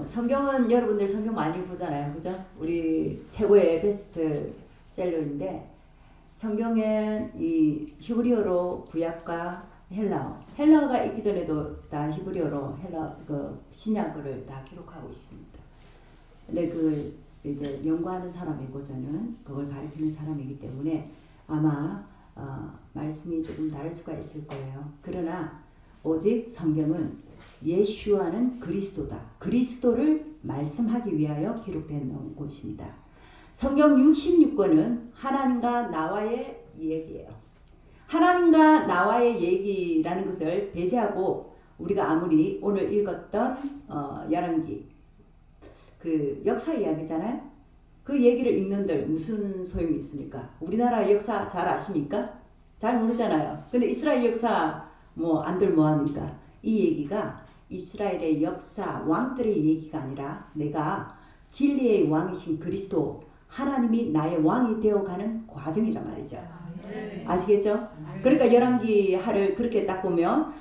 성경은 여러분들 성경 많이 보잖아요. 그죠? 우리 최고의 베스트셀러인데 성경엔 이 히브리어로 구약과 헬라어가 있기 전에도 다 히브리어로 그 신약을 다 기록하고 있습니다. 근데 그 이제 연구하는 사람이고 저는 그걸 가르치는 사람이기 때문에 아마 말씀이 조금 다를 수가 있을 거예요. 그러나 오직 성경은 예수와는 그리스도다. 그리스도를 말씀하기 위하여 기록된 곳입니다. 성경 66권은 하나님과 나와의 얘기예요. 하나님과 나와의 얘기라는 것을 배제하고 우리가 아무리 오늘 읽었던 열왕기 그 역사 이야기잖아요. 그 얘기를 읽는들 무슨 소용이 있습니까? 우리나라 역사 잘 아십니까? 잘 모르잖아요. 근데 이스라엘 역사 안들 뭐합니까? 이 얘기가 이스라엘의 역사 왕들의 얘기가 아니라 내가 진리의 왕이신 그리스도 하나님이 나의 왕이 되어가는 과정이란 말이죠. 아시겠죠? 그러니까 열왕기 하를 그렇게 딱 보면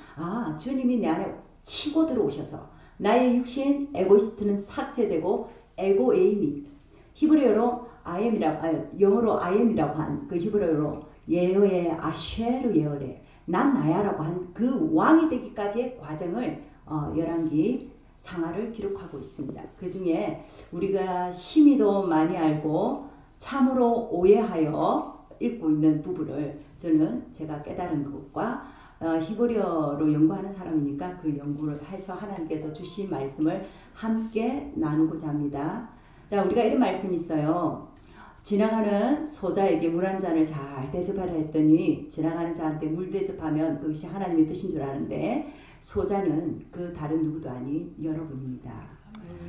주님이 내 안에 치고 들어오셔서 나의 육신 에고이스트는 삭제되고 에고에임이 히브리어로 영어로 I am이라고 한 그 히브리어로 예어의 아쉐르 예어레 난 나야라고 한 그 왕이 되기까지의 과정을 열왕기 상하를 기록하고 있습니다. 그 중에 우리가 심의도 많이 알고 참으로 오해하여 읽고 있는 부분을 제가 깨달은 것과 히브리어로 연구하는 사람이니까 그 연구를 해서 하나님께서 주신 말씀을 함께 나누고자 합니다. 자, 우리가 이런 말씀이 있어요. 지나가는 소자에게 물 한 잔을 잘 대접하라 했더니 지나가는 자한테 물 대접하면 그것이 하나님의 뜻인 줄 아는데 소자는 그 다른 누구도 아닌 여러분입니다.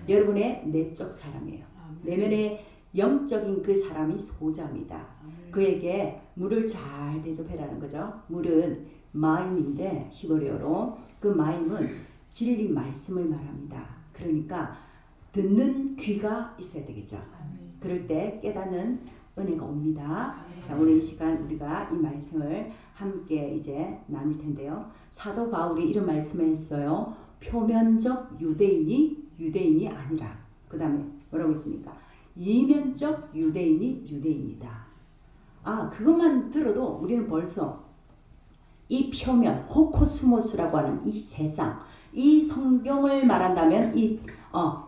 여러분의 내적 사람이에요. 내면의 영적인 그 사람이 소자입니다. 그에게 물을 잘 대접해라는 거죠. 물은 마임인데 히브리어로 그 마임은 진리 말씀을 말합니다. 그러니까 듣는 귀가 있어야 되겠죠. 그럴 때 깨닫는 은혜가 옵니다. 자, 오늘 이 시간 우리가 이 말씀을 함께 이제 나눌 텐데요. 사도 바울이 이런 말씀을 했어요. 표면적 유대인이 아니라 그 다음에 뭐라고 했습니까? 이면적 유대인이 유대인이다. 그것만 들어도 우리는 벌써 이 표면 호코스모스라고 하는 이 세상 이 성경을 말한다면 이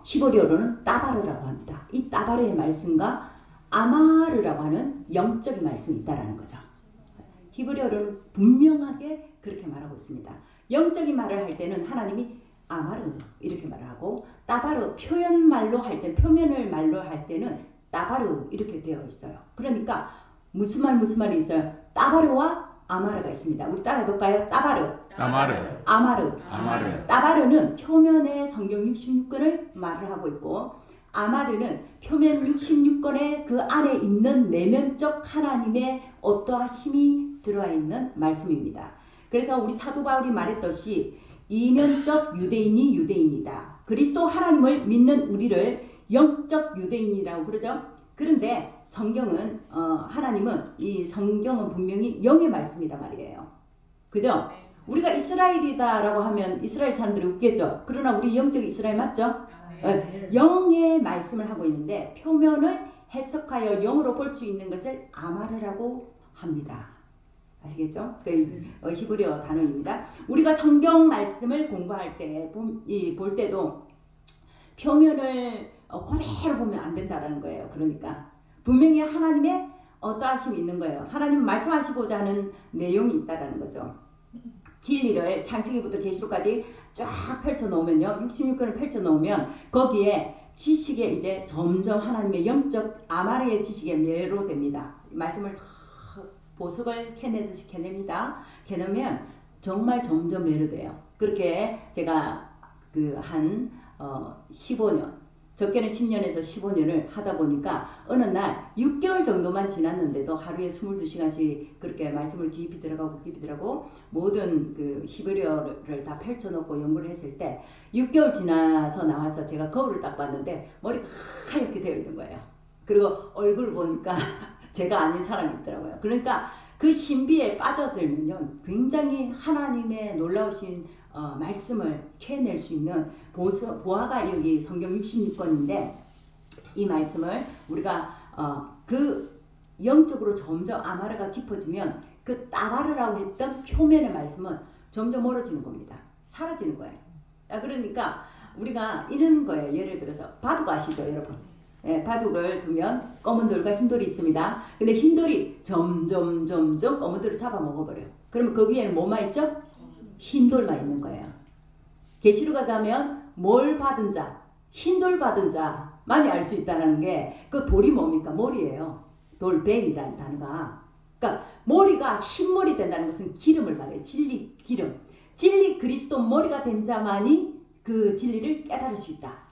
히브리어로는 따바르라고 합니다. 이 따바르의 말씀과 아마르라고 하는 영적인 말씀이 있다라는 거죠. 히브리어로는 분명하게 그렇게 말하고 있습니다. 영적인 말을 할 때는 하나님이 아마르 이렇게 말을 하고 따바르 표현말로 할 때 표면을 말로 할 때는 따바르 이렇게 되어 있어요. 그러니까 무슨 말이 있어요? 따바르와 아마르가 있습니다. 우리 따라해볼까요? 아마르. 따바르는 표면의 성경 66권을 말을 하고 있고 아마르는 표면 66권의 그 안에 있는 내면적 하나님의 어떠하심이 들어와 있는 말씀입니다. 그래서 우리 사도 바울이 말했듯이 이면적 유대인이 유대인이다. 그리스도 하나님을 믿는 우리를 영적 유대인이라고 그러죠. 그런데 성경은 하나님은 이 성경은 분명히 영의 말씀이란 말이에요. 그죠? 우리가 이스라엘이다라고 하면 이스라엘 사람들이 웃겠죠. 그러나 우리 영적 이스라엘 맞죠? 영의 말씀을 하고 있는데 표면을 해석하여 영으로 볼 수 있는 것을 아마르라고 합니다. 아시겠죠? 그 히브리어 단어입니다. 우리가 성경 말씀을 공부할 때 볼 때도 표면을 그대로 보면 안 된다라는 거예요. 그러니까 분명히 하나님의 어떠하심이 있는 거예요. 하나님 말씀하시고자 하는 내용이 있다라는 거죠. 진리를 창세기부터 계시록까지 쫙 펼쳐 놓으면요. 66권을 펼쳐 놓으면 거기에 지식에 이제 점점 하나님의 영적 아마르의 지식에 매료됩니다. 말씀을 보석을 캐내듯이 캐냅니다. 캐내면 정말 점점 매료돼요. 그렇게 제가 한 15년 적게는 10년에서 15년을 하다 보니까 어느 날 6개월 정도만 지났는데도 하루에 22시간씩 그렇게 말씀을 깊이 들어가고 모든 그 히브리어를 다 펼쳐놓고 연구를 했을 때 6개월 지나서 나와서 제가 거울을 딱 봤는데 머리가 하얗게 되어 있는 거예요. 그리고 얼굴을 보니까 제가 아닌 사람이 있더라고요. 그러니까 그 신비에 빠져들면요 굉장히 하나님의 놀라우신 말씀을 캐낼 수 있는 보화가 여기 성경 66권인데 이 말씀을 우리가 그 영적으로 점점 아마르가 깊어지면 그 따바르라고 했던 표면의 말씀은 점점 멀어지는 겁니다. 사라지는 거예요. 그러니까 우리가 이런 거예요. 예를 들어서 바둑 아시죠, 여러분? 예, 바둑을 두면 검은 돌과 흰 돌이 있습니다. 근데 흰 돌이 점점 검은 돌을 잡아먹어버려요. 그러면 그 위에는 뭐만 있죠? 흰 돌만 있는 거예요. 계시록에 가면 뭘 받은 자, 흰 돌 받은 자만이 알 수 있다는 게 그 돌이 뭡니까? 머리예요. 돌벤이라는 단어가. 그러니까 머리가 흰 머리 된다는 것은 기름을 말해요. 진리 기름. 진리 그리스도 머리가 된 자만이 그 진리를 깨달을 수 있다.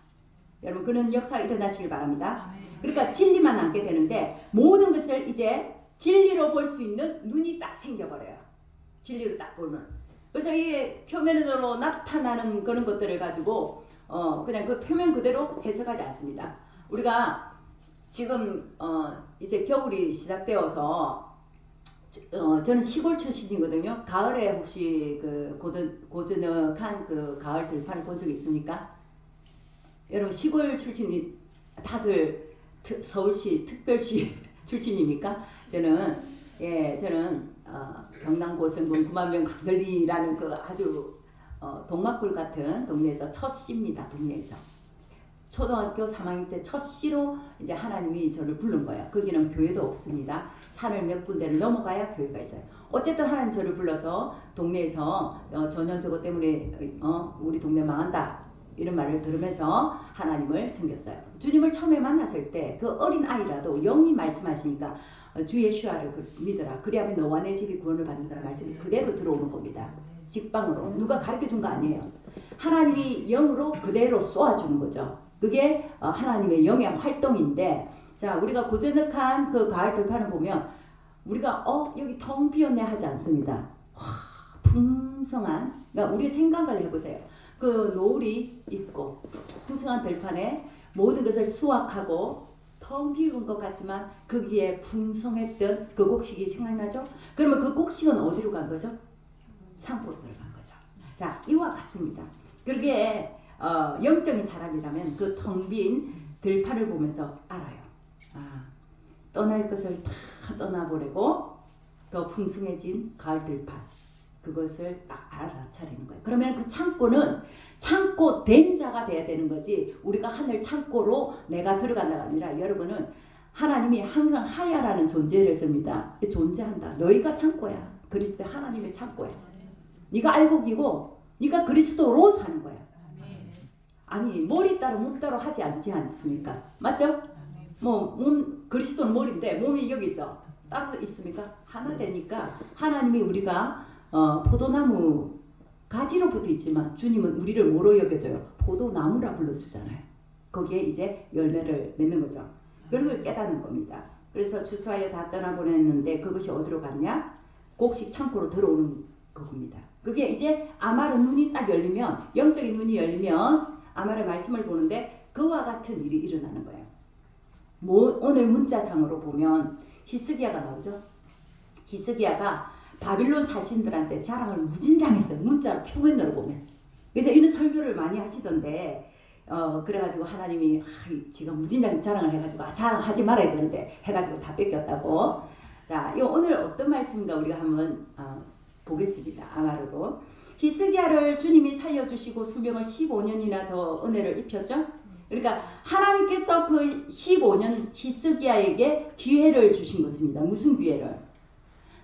여러분 그런 역사가 일어나시길 바랍니다. 그러니까 진리만 남게 되는데 모든 것을 이제 진리로 볼 수 있는 눈이 딱 생겨버려요. 진리로 딱 보면. 그래서 이 표면으로 나타나는 그런 것들을 가지고 그냥 그 표면 그대로 해석하지 않습니다. 우리가 지금 이제 겨울이 시작되어서 저는 시골 출신이거든요. 가을에 혹시 그 고즈넉한 그 가을 들판을 본 적 있습니까? 여러분 시골 출신이 다들 서울시 특별시 출신입니까? 저는 경남 고성군 9만명 강들리라는 그 아주 동막골 같은 동네에서 첫 시입니다. 동네에서 초등학교 3학년 때 첫 시로 이제 하나님이 저를 부른 거예요. 거기는 교회도 없습니다. 산을 몇 군데를 넘어가야 교회가 있어요. 어쨌든 하나님 저를 불러서 동네에서 전혀 저것 때문에 우리 동네 망한다 이런 말을 들으면서 하나님을 섬겼어요. 주님을 처음에 만났을 때 그 어린 아이라도 영이 말씀하시니까 주 예수아를 믿어라. 그리하면 너와 내 집이 구원을 받는다는 말씀이 그대로 들어오는 겁니다. 직방으로. 누가 가르쳐준 거 아니에요. 하나님이 영으로 그대로 쏘아주는 거죠. 그게 하나님의 영의 활동인데 자 우리가 고즈넉한 그 가을 들판을 보면 우리가 여기 텅 비었네 하지 않습니다. 와 풍성한 그러니까 우리 생각을 해보세요. 그 노을이 있고 풍성한 들판에 모든 것을 수확하고 텅 비운 것 같지만 거기에 풍성했던 그 곡식이 생각나죠? 그러면 그 곡식은 어디로 간 거죠? 창고로 들어간 거죠. 자 이와 같습니다. 그러게 영적인 사람이라면 그 텅 빈 들판을 보면서 알아요. 떠날 것을 다 떠나보내고 더 풍성해진 가을 들판 그것을 딱 알아차리는 거예요. 그러면 그 창고는 창고 된 자가 돼야 되는 거지 우리가 하늘 창고로 내가 들어간다가 아니라 여러분은 하나님이 항상 하야라는 존재를 씁니다. 존재한다. 너희가 창고야. 그리스도 하나님의 창고야. 네가 알곡이고 네가 그리스도로 사는 거야. 아니 머리 따로 몸 따로 하지 않지 않습니까? 맞죠? 그리스도는 머리인데 몸이 여기 있어. 따로 있습니까? 하나 되니까 하나님이 우리가 포도나무 가지로 붙어 있지만 주님은 우리를 뭐로 여겨줘요? 포도나무라 불러주잖아요. 거기에 이제 열매를 맺는 거죠. 그런 걸 깨닫는 겁니다. 그래서 추수하여 다 떠나보냈는데 그것이 어디로 갔냐? 곡식 창고로 들어오는 겁니다. 그게 이제 아마르 눈이 딱 열리면 영적인 눈이 열리면 아마르 말씀을 보는데 그와 같은 일이 일어나는 거예요. 오늘 문자상으로 보면 히스기야가 나오죠. 히스기야가 바빌론 사신들한테 자랑을 무진장했어요. 문자로 표면으로 보면. 그래서 이런 설교를 많이 하시던데 그래가지고 하나님이 지가 무진장 자랑을 해가지고 자랑하지 말아야 되는데 해가지고 다 뺏겼다고. 자, 이 오늘 어떤 말씀인가 우리가 한번 보겠습니다. 아마르로. 히스기야를 주님이 살려주시고 수명을 15년이나 더 은혜를 입혔죠. 그러니까 하나님께서 그 15년 히스기야에게 기회를 주신 것입니다. 무슨 기회를?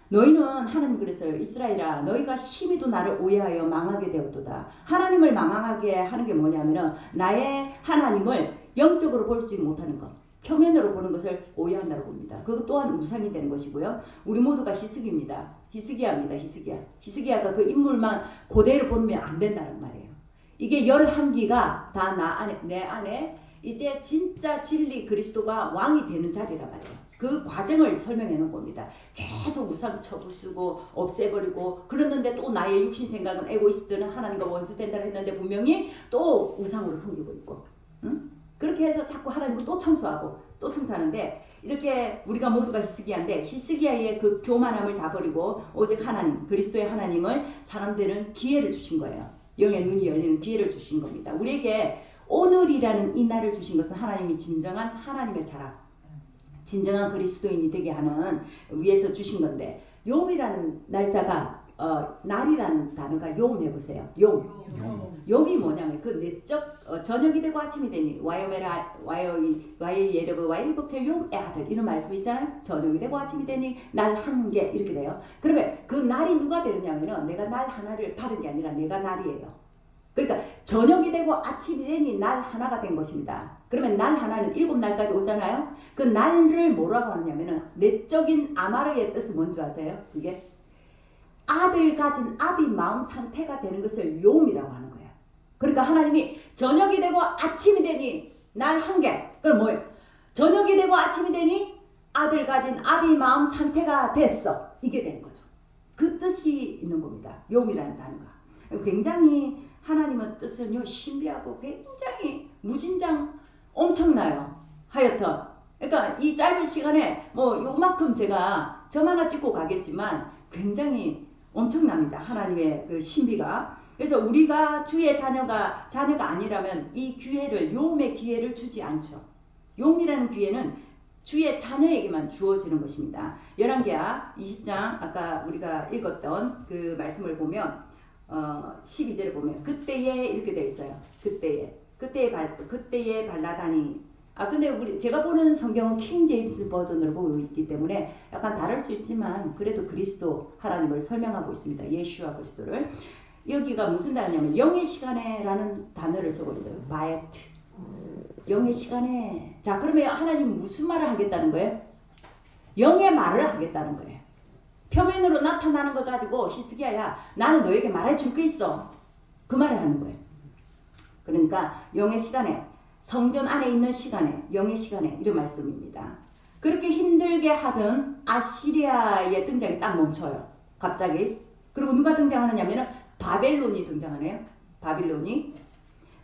너희는 하나님 그랬어요. 이스라엘아 너희가 심히도 나를 오해하여 망하게 되었도다. 하나님을 망하게 하는 게 뭐냐면은 나의 하나님을 영적으로 보지 못하는 것. 표면으로 보는 것을 오해한다고 봅니다. 그것 또한 우상이 되는 것이고요. 우리 모두가 히스기입니다. 히스기야입니다. 히스기야가 그 인물만 그대로 보면 안 된다는 말이에요. 이게 11기가 다 내 안에 이제 진짜 진리 그리스도가 왕이 되는 자리란 말이에요. 그 과정을 설명해 놓은 겁니다. 계속 우상 쳐부수고 없애버리고 그랬는데 또 나의 육신 생각은 에고이스트는 하나님과 원수된다 했는데 분명히 또 우상으로 섬기고 있고 응? 그렇게 해서 자꾸 하나님을 또 청소하고 또 청소하는데 이렇게 우리가 모두가 히스기야인데 히스기야의 그 교만함을 다 버리고 오직 하나님 그리스도의 하나님을 사람들은 기회를 주신 거예요. 영의 눈이 열리는 기회를 주신 겁니다. 우리에게 오늘이라는 이 날을 주신 것은 하나님이 진정한 하나님의 사람, 진정한 그리스도인이 되게 하는 위해서 주신 건데, 욤이라는 날짜가 날이라는 단어가 욤 해보세요. 욤이 뭐냐면 그 내적 저녁이 되고 아침이 되니 와이 예르브 와이 버켈 욤의 아들 이런 말씀 있잖아요. 저녁이 되고 아침이 되니 날 한 개 이렇게 돼요. 그러면 그 날이 누가 되느냐면은 내가 날 하나를 받은 게 아니라 내가 날이에요. 그러니까 저녁이 되고 아침이 되니 날 하나가 된 것입니다. 그러면 날 하나는 7날까지 오잖아요. 그 날을 뭐라고 하냐면은 내적인 아마르의 뜻은 뭔지 아세요? 그게 아들 가진 아비 마음 상태가 되는 것을 욤이라고 하는 거예요. 그러니까 하나님이 저녁이 되고 아침이 되니 날 한 개. 그럼 뭐예요? 저녁이 되고 아침이 되니 아들 가진 아비 마음 상태가 됐어. 이게 되는 거죠. 그 뜻이 있는 겁니다. 욤이라는 단어가. 굉장히 하나님의 뜻은요 신비하고 굉장히 무진장 엄청나요. 하여튼 그러니까 이 짧은 시간에 뭐 요만큼 제가 점 하나 찍고 가겠지만 굉장히 엄청납니다. 하나님의 그 신비가. 그래서 우리가 주의 자녀가 아니라면 이 기회를 욤의 기회를 주지 않죠. 욤이라는 기회는 주의 자녀에게만 주어지는 것입니다. 열왕기하 20장 아까 우리가 읽었던 그 말씀을 보면 12절을 보면 그때에 이렇게 되어 있어요. 그때에 발라다니. 근데 제가 보는 성경은 킹 제임스 버전으로 보고 있기 때문에 약간 다를 수 있지만 그래도 그리스도 하나님을 설명하고 있습니다. 예수와 그리스도를. 여기가 무슨 단어냐면 영의 시간에라는 단어를 쓰고 있어요. 바에트. 영의 시간에. 자, 그러면 하나님은 무슨 말을 하겠다는 거예요? 영의 말을 하겠다는 거예요. 표면으로 나타나는 걸 가지고 히스기야야 나는 너에게 말해줄 게 있어. 그 말을 하는 거예요. 그러니까 영의 시간에 성전 안에 있는 시간에 영의 시간에 이런 말씀입니다. 그렇게 힘들게 하던 아시리아의 등장이 딱 멈춰요. 갑자기. 그리고 누가 등장하느냐면 바벨론이 등장하네요. 바빌론이.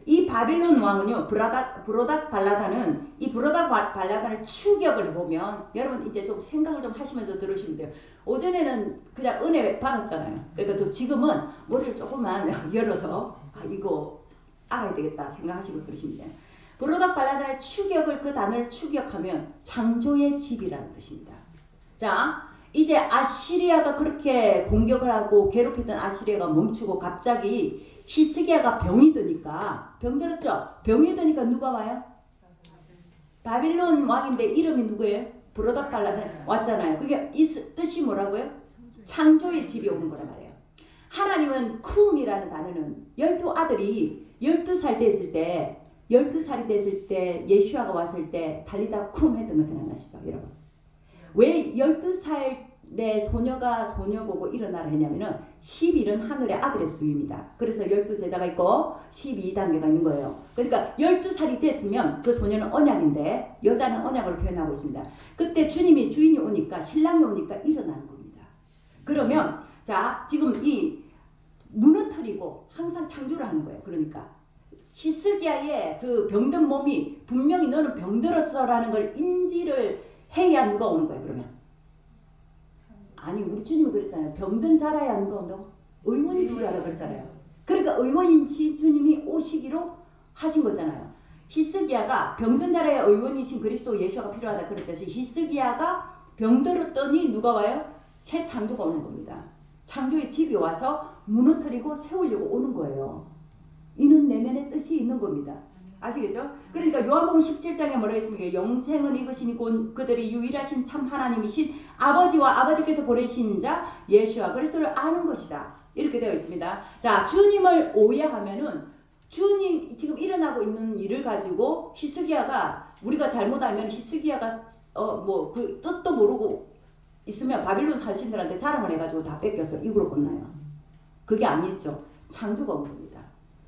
이 바빌론 왕은요 브로닥 발라다는 이 브로닥 발라다의 추격을 보면 여러분 이제 좀 생각을 좀 하시면서 들으시면 돼요. 오전에는 그냥 은혜 받았잖아요. 그러니까 좀 지금은 머리를 조금만 열어서 이거 알아야 되겠다 생각하시고 들으시면 돼요. 브로닥 발라다의 추격을 그 단어를 추격하면 창조의 집이라는 뜻입니다. 자, 이제 아시리아가 그렇게 공격을 하고 괴롭히던 아시리아가 멈추고 갑자기 히스기야가 병이 드니까 병 들었죠? 병이 드니까 누가 와요? 바빌론 왕인데 이름이 누구예요? 브로닥 발라다 왔잖아요. 그게 이 뜻이 뭐라고요? 창조의 집이 오는 거란 말이에요. 하나님은 쿰이라는 단어는 12아들이 12살 됐을 때 12살이 됐을 때 예수아가 왔을 때 달리다 쿰 했던 거 생각나시죠? 여러분. 왜 12살의 소녀가 소녀 보고 일어나라 했냐면은 11은 하늘의 아들의 수입니다. 그래서 12제자가 있고 12단계가 있는 거예요. 그러니까 12살이 됐으면 그 소녀는 언약인데 여자는 언약을 표현하고 있습니다. 그때 주인이 오니까 신랑이 오니까 일어나는 겁니다. 그러면 자 지금 이 무너뜨리고 항상 창조를 하는 거예요. 그러니까 히스기야의 그 병든 몸이 분명히 너는 병들었어라는 걸 인지를 해야 누가 오는 거예요. 그러면 아니 우리 주님이 그랬잖아요. 병든 자라야 누가 온다고? 의원이 필요하다고 그랬잖아요. 그러니까 의원이신 주님이 오시기로 하신 거잖아요. 히스기야가 병든 자라야 의원이신 그리스도 예수가 필요하다 그랬듯이 히스기야가 병들었더니 누가 와요? 새 창조가 오는 겁니다. 창조의 집이 와서 무너뜨리고 세우려고 오는 거예요. 이는 내면의 뜻이 있는 겁니다. 아시겠죠? 그러니까 요한복음 17장에 뭐라 했습니까? 영생은 이것이니 곧 그들이 유일하신 참 하나님이신 아버지와 아버지께서 보내신 자 예수와 그리스도를 아는 것이다. 이렇게 되어 있습니다. 자, 주님을 오해하면은 주님 지금 일어나고 있는 일을 가지고 히스기야가 우리가 잘못 알면 히스기야가 뭐 그 뜻도 모르고 있으면 바빌론 사신들한테 자랑을 해가지고 다 뺏겨서 이구로 끝나요. 그게 아니죠. 창조가 온 겁니다.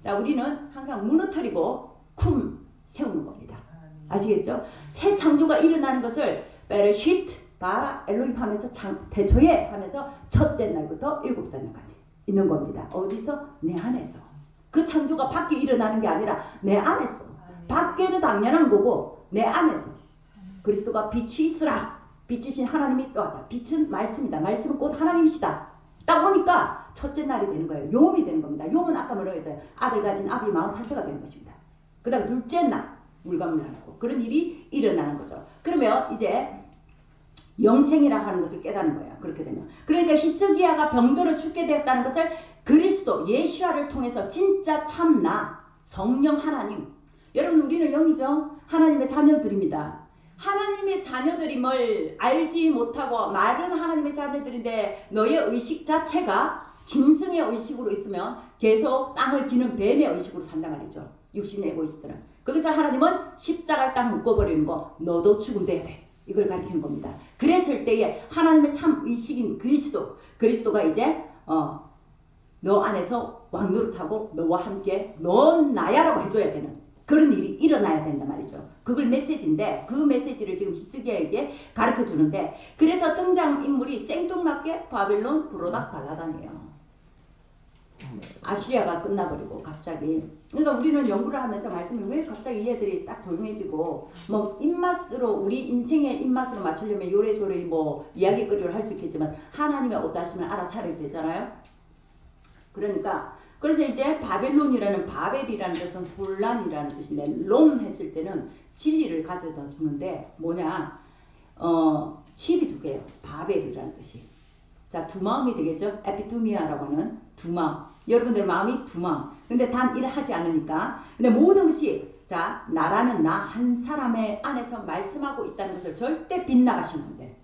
자, 우리는 항상 무너뜨리고 쿰 세우는 겁니다. 아시겠죠? 새 창조가 일어나는 것을 베르시트 바라 엘로힘 하면서 대초에 하면서 첫째 날부터 7째 날까지 있는 겁니다. 어디서? 내 안에서. 그 창조가 밖에 일어나는 게 아니라 내 안에서. 밖에는 당연한 거고 내 안에서. 그리스도가 빛이 있으라. 빛이신 하나님이 또 왔다. 빛은 말씀이다. 말씀은 곧 하나님이시다. 딱 오니까 첫째 날이 되는 거예요. 요음이 되는 겁니다. 요음은 아까 뭐라고 했어요? 아들 가진 아비 마음 상태가 되는 것입니다. 그 다음 둘째 날 물감을 나누고 그런 일이 일어나는 거죠. 그러면 이제 영생이라 하는 것을 깨닫는 거예요. 그렇게 되면. 그러니까 히스기야가 병들어 죽게 되었다는 것을 그리스도 예수아를 통해서 진짜 참나 성령 하나님. 여러분 우리는 영이죠. 하나님의 자녀들입니다. 하나님의 자녀들임을 알지 못하고 말은 하나님의 자녀들인데 너의 의식 자체가 짐승의 의식으로 있으면 계속 땅을 기는 뱀의 의식으로 산단 말이죠. 육신의 에고이스트는. 거기서 하나님은 십자가를 딱 묶어버리는 거 너도 죽음돼야 돼. 이걸 가리키는 겁니다. 그랬을 때에 하나님의 참 의식인 그리스도가 이제 너 안에서 왕노릇하고 너와 함께 넌 나야라고 해줘야 되는 그런 일이 일어나야 된단 말이죠. 그걸 메시지인데 그 메시지를 지금 히스기야에게 가르쳐 주는데 그래서 등장인물이 생뚱맞게 바벨론 브로닥 발라단이에요. 아시리아가 끝나버리고 갑자기 그러니까 우리는 연구를 하면서 말씀을 왜 갑자기 얘들이 딱 조용해지고 뭐 입맛으로 우리 인생의 입맛으로 맞추려면 요래조래 뭐 이야기거리를 할 수 있겠지만 하나님의 어떠하심을 알아차려야 되잖아요. 그러니까 그래서 이제 바벨론이라는 바벨이라는 것은 혼란이라는 뜻인데 롬 했을 때는 진리를 가져다 주는데 뭐냐 칩이 두 개예요. 바벨이라는 뜻이. 자, 두 마음이 되겠죠. 에피투미아라고 하는 두 마음. 여러분들 마음이 두 마음. 근데 단 일을 하지 않으니까. 근데 모든 것이 자 나라는 나 한 사람의 안에서 말씀하고 있다는 것을 절대 빗나가시면 안 돼.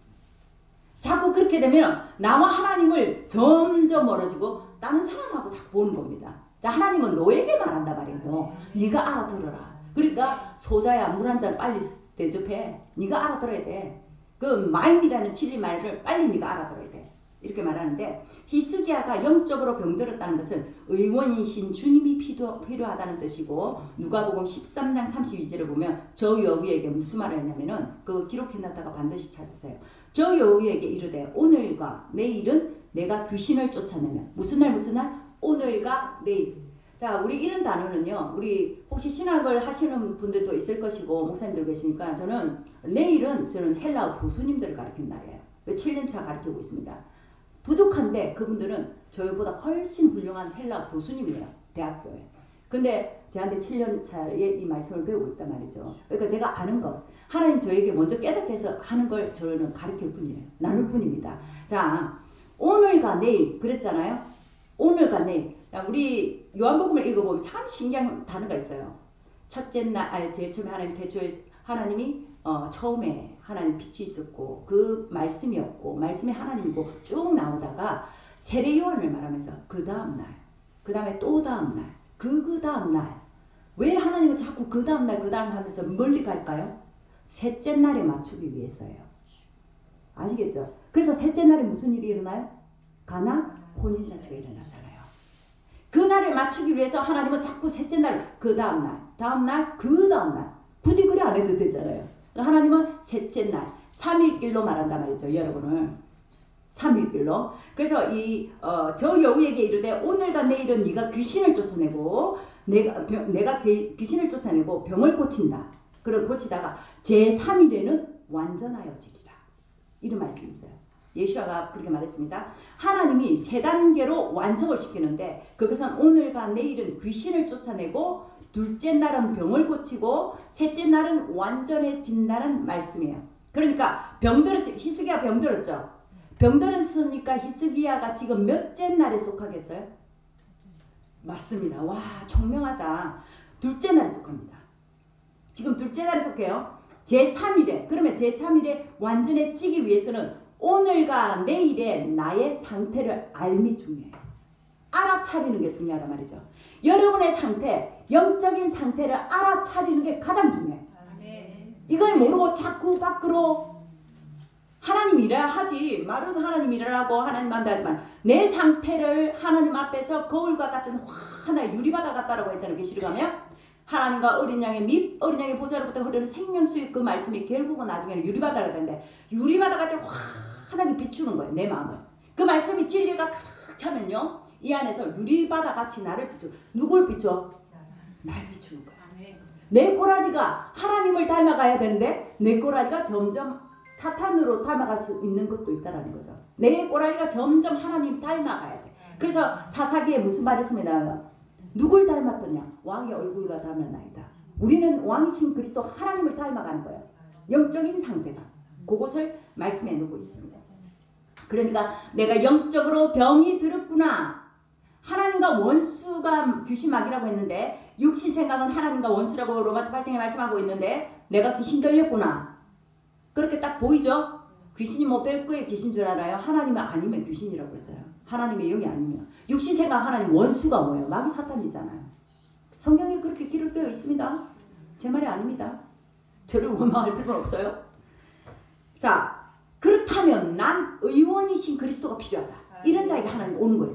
자꾸 그렇게 되면 나와 하나님을 점점 멀어지고 다른 사람하고 자꾸 보는 겁니다. 자, 하나님은 너에게 말한다 말이에요. 네가 알아들어라. 그러니까 소자야 물 한 잔 빨리 대접해. 네가 알아들어야 돼. 그 마임이라는 진리 말을 빨리 네가 알아들어야 돼. 이렇게 말하는데 히스기야가 영적으로 병들었다는 것은 의원이신 주님이 필요하다는 뜻이고 누가복음 13장 32절을 보면 저 여우에게 무슨 말을 했냐면은 그 기록해놨다가 반드시 찾으세요. 저 여우에게 이르되 오늘과 내일은 내가 귀신을 쫓아내면 무슨 날 무슨 날? 오늘과 내일. 자, 우리 이런 단어는요. 우리 혹시 신학을 하시는 분들도 있을 것이고 목사님들 계시니까 내일은 저는 헬라어 교수님들을 가르치는 날이에요. 7년차 가르치고 있습니다. 부족한데 그분들은 저희보다 훨씬 훌륭한 헬라 교수님이에요. 대학교에. 근데 저한테 7년차에 이 말씀을 배우고 있단 말이죠. 그러니까 제가 아는 것, 하나님 저에게 먼저 깨닫게 해서 하는 걸 저는 가르칠 뿐이에요. 나눌 뿐입니다. 자, 오늘과 내일 그랬잖아요. 오늘과 내일. 자, 우리 요한복음을 읽어보면 참 신기한 단어가 있어요. 첫째 날, 제일 처음에 하나님 태초에 하나님이 처음에 하나님 빛이 있었고 그 말씀이었고 말씀이 하나님이고 쭉 나오다가 세례 요한을 말하면서 그 다음날 그 다음에 또 다음날 그 다음날 왜 하나님은 자꾸 그 다음날 그 다음 하면서 멀리 갈까요? 셋째 날에 맞추기 위해서예요. 아시겠죠? 그래서 셋째 날에 무슨 일이 일어나요? 가나 혼인잔치가 일어나잖아요. 그 날을 맞추기 위해서 하나님은 자꾸 셋째 날 그 다음날 그 다음날 굳이 그래 안 해도 되잖아요. 하나님은 셋째 날 3일길로 말한단 말이죠. 여러분을 3일길로. 그래서 저 여우에게 이르되 오늘과 내일은 네가 귀신을 쫓아내고 내가 귀신을 쫓아내고 병을 고친다. 그걸 고치다가 제3일에는 완전하여지리라. 이런 말씀이 있어요. 예수아가 그렇게 말했습니다. 하나님이 세 단계로 완성을 시키는데 그것은 오늘과 내일은 귀신을 쫓아내고 둘째 날은 병을 고치고 셋째 날은 완전해진다는 말씀이에요. 그러니까 히스기야 병들었죠. 병들었으니까 히스기야가 지금 몇째 날에 속하겠어요? 맞습니다. 와, 총명하다. 둘째 날에 속합니다. 지금 둘째 날에 속해요. 제3일에 그러면 제3일에 완전해지기 위해서는 오늘과 내일의 나의 상태를 알미 중요해요. 알아차리는 게 중요하단 말이죠. 여러분의 상태, 영적인 상태를 알아차리는 게 가장 중요해요. 이걸 모르고 자꾸 밖으로 하나님 일을 하지 말은 하나님 일을 하고 하나님 한다 하지만 내 상태를 하나님 앞에서 거울과 같은 환한 유리바다 같다라고 했잖아요. 계시록 가면 하나님과 어린 양의 밑 어린 양의 보좌로부터 흐르는 생명수의 그 말씀이 결국은 나중에는 유리바다가 되는데 유리바다같이 환하게 비추는 거예요. 내 마음을. 그 말씀이 진리가 칵 차면요. 이 안에서 유리바다같이 나를 비추. 누굴 비춰? 날 비추는 거야. 내 꼬라지가 하나님을 닮아가야 되는데 내 꼬라지가 점점 사탄으로 닮아갈 수 있는 것도 있다라는 거죠. 내 꼬라지가 점점 하나님 닮아가야 돼. 그래서 사사기에 무슨 말을 씁니다. 누굴 닮았더냐? 왕의 얼굴과 닮았나이다. 우리는 왕이신 그리스도 하나님을 닮아가는 거예요. 영적인 상태가. 그것을 말씀해 놓고 있습니다. 그러니까 내가 영적으로 병이 들었구나. 하나님과 원수가 귀신막이라고 했는데 육신 생각은 하나님과 원수라고 로마서 8장에 말씀하고 있는데 내가 귀신 들렸구나. 그렇게 딱 보이죠? 귀신이 뭐 뺄거에 귀신 줄 알아요? 하나님이 아니면 귀신이라고 했어요. 하나님의 영이 아니면. 육신 생각 하나님 원수가 뭐예요? 마귀 사탄이잖아요. 성경에 그렇게 기록되어 있습니다. 제 말이 아닙니다. 저를 원망할 필요는 없어요. 자, 그렇다면 난 의원이신 그리스도가 필요하다. 이런 자에게 하나님 오는 거예요.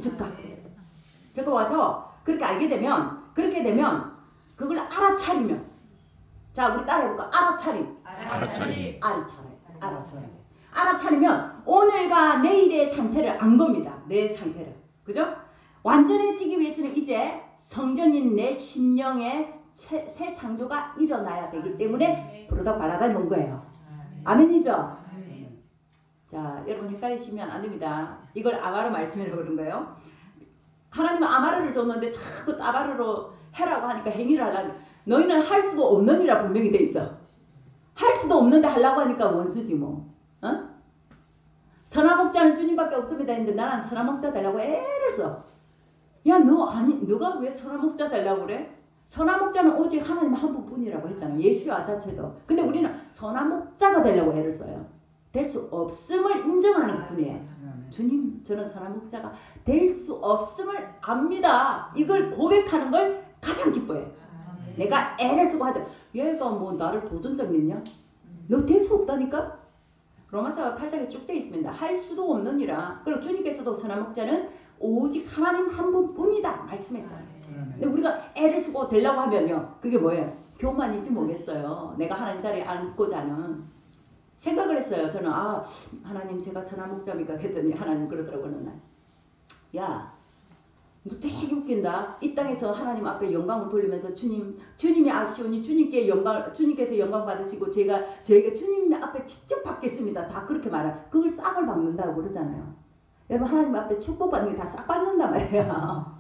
저가 와서 그렇게 알게 되면 그렇게 되면 그걸 알아차리면 자 우리 따라해볼까? 알아차리면 오늘과 내일의 상태를 안 겁니다. 내 상태를. 그죠? 완전해지기 위해서는 이제 성전인 내 심령에 새 창조가 일어나야 되기 때문에 부르다 발라다 놓은 거예요. 아멘이죠? 자, 여러분 헷갈리시면 안 됩니다. 이걸 아마르 말씀이라고 그런 거예요. 하나님은 아마르를 줬는데 자꾸 아마르로 해라고 하니까 행위를 하려고. 너희는 할 수도 없느니라 분명히 돼 있어. 할 수도 없는데 하려고 하니까 원수지 뭐. 어? 선화목자는 주님밖에 없습니다 했는데 나는 선화목자 되려고 애를 써. 야, 너가 왜 선화목자 되려고 그래? 선화목자는 오직 하나님 한 분뿐이라고 했잖아. 예수야 자체도. 근데 우리는 선화목자가 되려고 애를 써요. 될 수 없음을 인정하는 분이에요. 주님, 저는 선화목자가 될 수 없음을 압니다. 이걸 고백하는 걸 가장 기뻐해요. 내가 애를 쓰고 하든 얘가 뭐 나를 도전장 냈냐? 너 될 수 없다니까? 로마서 8장에 쭉 되어 있습니다. 할 수도 없느니라. 그리고 주님께서도 선화목자는 오직 하나님 한 분뿐이다 말씀했잖아요. 근데 우리가 애를 쓰고 되려고 하면요. 그게 뭐예요? 교만인지 모르겠어요. 내가 하나님 자리에 앉고자 하는 생각을 했어요. 저는 하나님 제가 선화목자입니까? 했더니 하나님 그러더라고요. 어느 날. 야, 너 되게 웃긴다. 이 땅에서 하나님 앞에 영광을 돌리면서 주님이 아시오니 주님께서 영광 받으시고 저희가 주님 앞에 직접 받겠습니다. 다 그렇게 말해요. 그걸 싹을 받는다고 그러잖아요. 여러분 하나님 앞에 축복받는 게 다 싹 받는단 말이에요.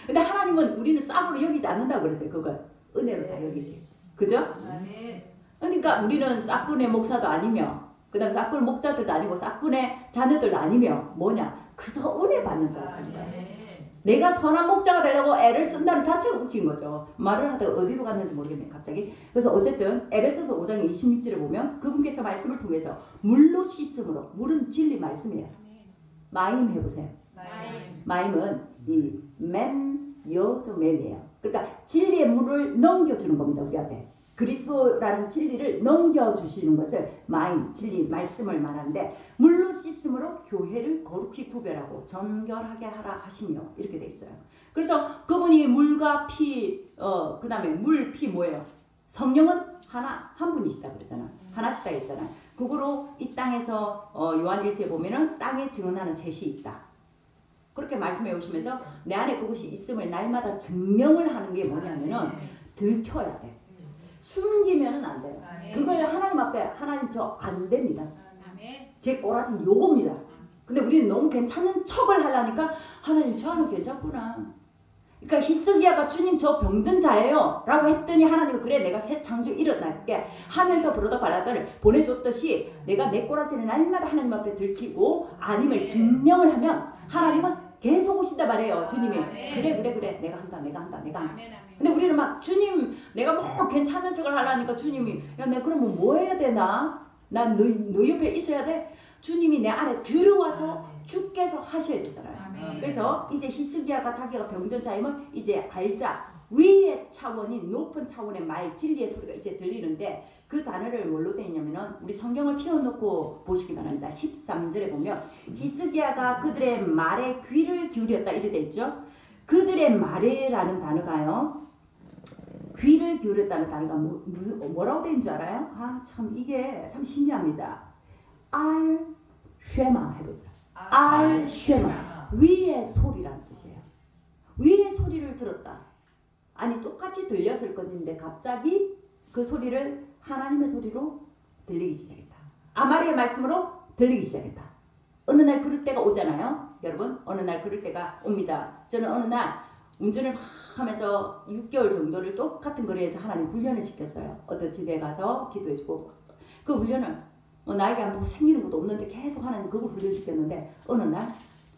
근데 하나님은 우리는 싹으로 여기지 않는다고 그랬어요. 그걸 은혜로 다 여기지. 그죠? 그러니까 우리는 싹군의 목사도 아니며 그 다음에 싹군 목자들도 아니고 싹군의 자녀들도 아니며 뭐냐? 그저 은혜 받는 자입니다. 내가 선한 목자가 되려고 애를 쓴다는 자체가 웃긴 거죠. 말을 하다가 어디로 갔는지 모르겠네 갑자기. 그래서 어쨌든 에베소서 5장 26절에 보면 그분께서 말씀을 통해서 물로 씻음으로, 물은 진리 말씀이에요. 마임 해보세요. 마임은 이 맴이에요. 그러니까 진리의 물을 넘겨주는 겁니다. 우리한테. 그리스도라는 진리를 넘겨주시는 것을 마임, 진리, 말씀을 말하는데 물로 씻음으로 교회를 거룩히 구별하고 정결하게 하라 하시며 이렇게 돼 있어요. 그래서 그분이 물과 피, 그 다음에 물, 피 뭐예요? 성령은 한 분이시다 그랬잖아. 하나시다 했잖아. 그거로 이 땅에서 요한일서에 보면은 땅에 증언하는 셋이 있다. 그렇게 말씀해 오시면서 내 안에 그것이 있음을 날마다 증명을 하는 게 뭐냐면은 들켜야 돼. 숨기면은 안 돼요. 그걸 하나님 앞에 하나님 저 안 됩니다. 제 꼬라지는 요겁니다. 근데 우리는 너무 괜찮은 척을 하려니까 하나님 저는 괜찮구나. 그러니까 히스기야가 주님 저 병든 자예요 라고 했더니 하나님은 그래 내가 새 창조 일어날게 하면서 부르다 발라다를 보내줬듯이 내가 내 꼬라지는 날마다 하나님 앞에 들키고 아님을 증명을 하면 하나님은 계속 오신다 말이에요. 주님이 그래 내가 한다. 근데 우리는 막 주님 내가 뭐 괜찮은 척을 하려니까 주님이 야 내가 그러면 뭐 해야 되나? 난 너 옆에 있어야 돼? 주님이 내 안에 들어와서 주께서 하셔야 되잖아요. 그래서 이제 히스기야가 자기가 병든 자임을 이제 알자. 위의 차원이 높은 차원의 말 진리의 소리가 이제 들리는데 그 단어를 뭘로 되어 있냐면은 우리 성경을 펴놓고 보시기 바랍니다. 13절에 보면 히스기야가 그들의 말에 귀를 기울였다 이렇게 되어 있죠. 그들의 말에라는 단어가요. 귀를 기울였다는 단어가 뭐라고 되어 있는 줄 알아요? 참 이게 참 신기합니다. 쉐마 해보자. 쉐마 위의 소리라는 뜻이에요. 위의 소리를 들었다. 아니 똑같이 들렸을 것인데 갑자기 그 소리를 하나님의 소리로 들리기 시작했다. 아마리의 말씀으로 들리기 시작했다. 어느 날 그럴 때가 오잖아요. 여러분 어느 날 그럴 때가 옵니다. 저는 어느 날 운전을 막 하면서 6개월 정도를 똑같은 거리에서 하나님 훈련을 시켰어요. 어떤 집에 가서 기도해주고 그 훈련을 나에게 아무 생기는 것도 없는데 계속 하나님 그걸 훈련시켰는데 어느 날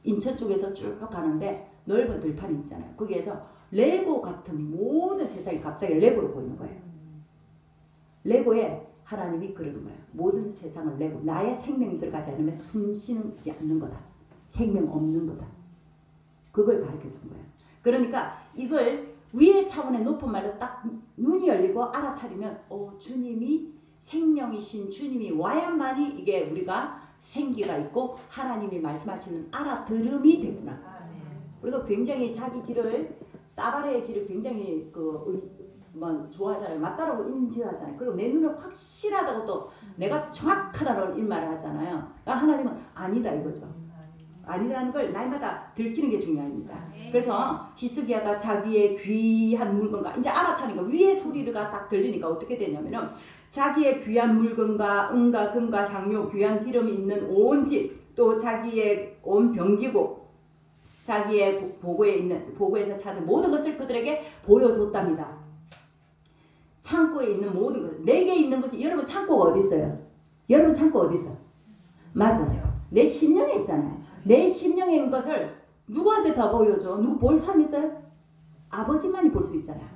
인천 쪽에서 쭉 가는데 넓은 들판이 있잖아요. 거기에서 레고 같은 모든 세상이 갑자기 레고로 보이는 거예요. 레고에 하나님이 그러는 거예요. 모든 세상을 레고 나의 생명이 들어가지 않으면 숨쉬지 않는 거다. 생명 없는 거다. 그걸 가르쳐 준 거예요. 그러니까 이걸 위의 차원의 높은 말로 딱 눈이 열리고 알아차리면 주님이 생명이신 주님이 와야만이 이게 우리가 생기가 있고 하나님이 말씀하시는 알아들음이 되구나. 우리가 굉장히 자기 길을 따바레의 길을 굉장히 좋아하잖아요. 맞다라고 인지하잖아요. 그리고 내 눈은 확실하다고 또 내가 정확하다고 이 말을 하잖아요. 그러니까 하나님은 아니다 이거죠. 아니라는 걸 날마다 들키는 게 중요합니다. 그래서 히스기야가 자기의 귀한 물건과 이제 알아차리니까 위의 소리가 딱 들리니까 어떻게 되냐면은 자기의 귀한 물건과 은과 금과 향료 귀한 기름이 있는 온 집 또 자기의 온 병기고 자기의 보고에서 찾은 모든 것을 그들에게 보여줬답니다. 창고에 있는 모든 것 내게 있는 것이 여러분 창고가 어디 있어요? 여러분 창고 어디 있어? 맞아요. 내 심령에 있잖아요. 내 심령에 있는 것을 누구한테 다 보여줘? 누구 볼 사람 있어요? 아버지만이 볼 수 있잖아요.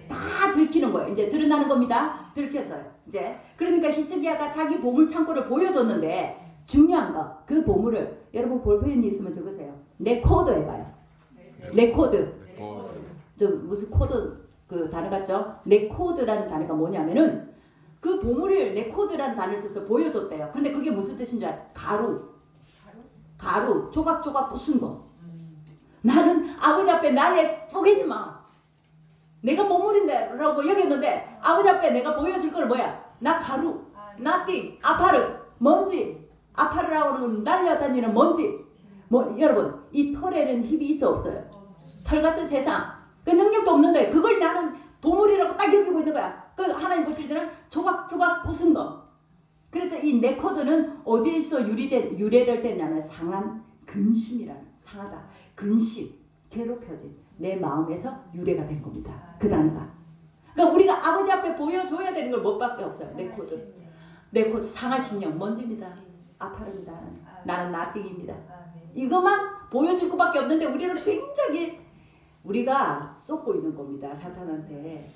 다 들키는 거예요. 이제 드러나는 겁니다. 들켰어요. 이제 그러니까 히스기야가 자기 보물 창고를 보여줬는데 중요한 거 그 보물을 여러분 볼펜이 있으면 적으세요. 내 코드 해봐요. 내 코드. 좀 무슨 코드 그 단어 같죠? 내 코드라는 단어가 뭐냐면은 그 보물을 내 코드라는 단어를 써서 보여줬대요. 근데 그게 무슨 뜻인 줄 알아요? 가루 조각조각 부순 거. 나는 아버지 앞에 나의 포기지마. 내가 보물인데 라고 여겼는데 아버지 앞에 내가 보여줄 걸 뭐야? 나 가루, 나띵, 아파르, 먼지. 아파르라고 하는 날려다니는 먼지. 여러분 이 털에는 힘이 있어 없어요? 털 같은 세상. 그 능력도 없는데 그걸 나는 보물이라고 딱 여기고 있는 거야. 그 하나님 보실 때는 조각조각 부순 거. 그래서 이 내 코드는 어디에서 유래를 떼냐면 상한 근심이라는 상하다. 근심, 괴롭혀진 내 마음에서 유래가 된 겁니다. 그 단어가. 그러니까 우리가 아버지 앞에 보여줘야 되는 걸 뭐밖에 없어요. 내 코드. 내 코드 상한 신령 먼지입니다. 아파릅니다. 나는 나띵입니다. 이것만 보여줄 것밖에 없는데 우리는 굉장히 우리가 쏟고 있는 겁니다. 사탄한테.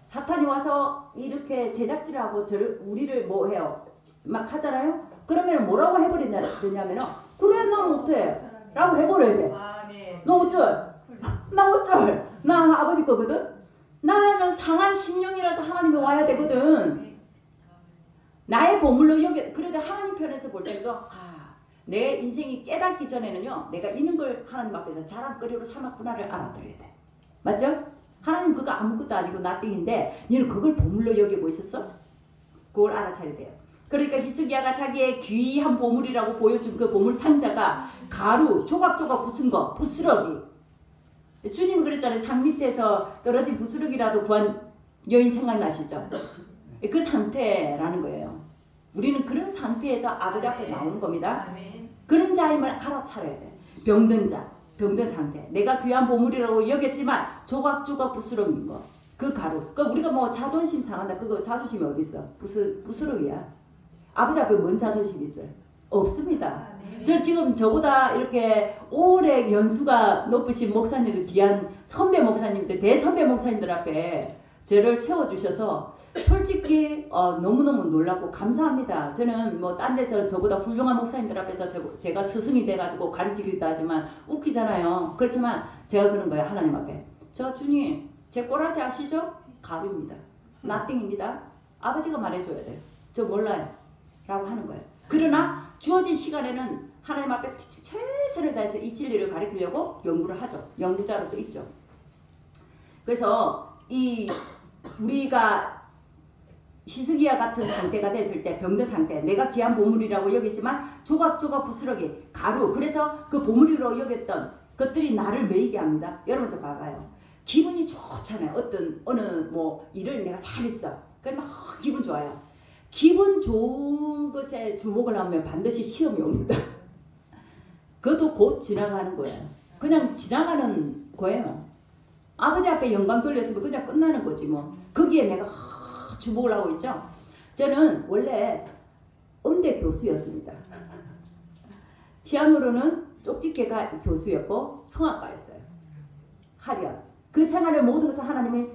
사탄이 와서 이렇게 제작질을 하고 우리를 뭐 해요? 막 하잖아요? 그러면 뭐라고 해버리냐면은 그래 나 못해 라고 해버려야 돼. 너 어쩔? 나 어쩔? 나 아버지 거거든? 나는 상한 심령이라서 하나님이 와야 되거든. 나의 보물로 여기 그래도 하나님 편에서 볼 때도 내 인생이 깨닫기 전에는요 내가 있는 걸 하나님 앞에서 자랑거리로 삼았구나를 알아들어야 돼. 맞죠? 하나님 그거 아무것도 아니고 나띵인데 너는 그걸 보물로 여기고 있었어? 그걸 알아차려야 돼요. 그러니까 히스기야가 자기의 귀한 보물이라고 보여준 그 보물 상자가 가루 조각조각 부순 거 부스러기. 주님이 그랬잖아요. 산 밑에서 떨어진 부스러기라도 구한 여인 생각나시죠? 그 상태라는 거예요. 우리는 그런 상태에서 아버지 앞에 나오는 겁니다. 그런 자임을 알아차려야 돼. 병든 자, 병든 상태. 내가 귀한 보물이라고 여겼지만 조각조각 부스러기인 거. 그 가루. 그러니까 우리가 뭐 자존심 상한다. 그거 자존심이 어디 있어? 부스러기야. 아버지 앞에 뭔 자존심이 있어요? 없습니다. 저 지금 저보다 이렇게 오래 연수가 높으신 목사님들 귀한 선배 목사님들 대선배 목사님들 앞에 저를 세워주셔서 솔직히 너무너무 놀랍고 감사합니다. 저는 뭐 딴 데서 저보다 훌륭한 목사님들 앞에서 제가 스승이 돼가지고 가르치기도 하지만 웃기잖아요. 그렇지만 제가 그런 거예요. 하나님 앞에. 저 주님 제 꼬라지 아시죠? 가루입니다. 나띵입니다. 아버지가 말해줘야 돼요. 저 몰라요. 라고 하는 거예요. 그러나 주어진 시간에는 하나님 앞에 최선을 다해서 이 진리를 가르치려고 연구를 하죠. 연구자로서 있죠. 그래서 우리가 히스기야 같은 상태가 됐을 때 병든 상태 내가 귀한 보물이라고 여겼지만 조각조각 부스러기 가루 그래서 그 보물이라고 여겼던 것들이 나를 매이게 합니다. 여러분 저 봐봐요. 기분이 좋잖아요. 어느 뭐 일을 내가 잘했어. 그럼 막 기분 좋아요. 기분 좋은 것에 주목을 하면 반드시 시험이 옵니다. 그것도 곧 지나가는 거예요. 그냥 지나가는 거예요. 아버지 앞에 영광 돌렸으면 그냥 끝나는 거지 뭐. 거기에 내가 주목을 하고 있죠. 저는 원래 음대 교수였습니다. 피아노로는 쪽집게가 교수였고 성악가였어요. 하련. 그 생활을 모든 것을 하나님이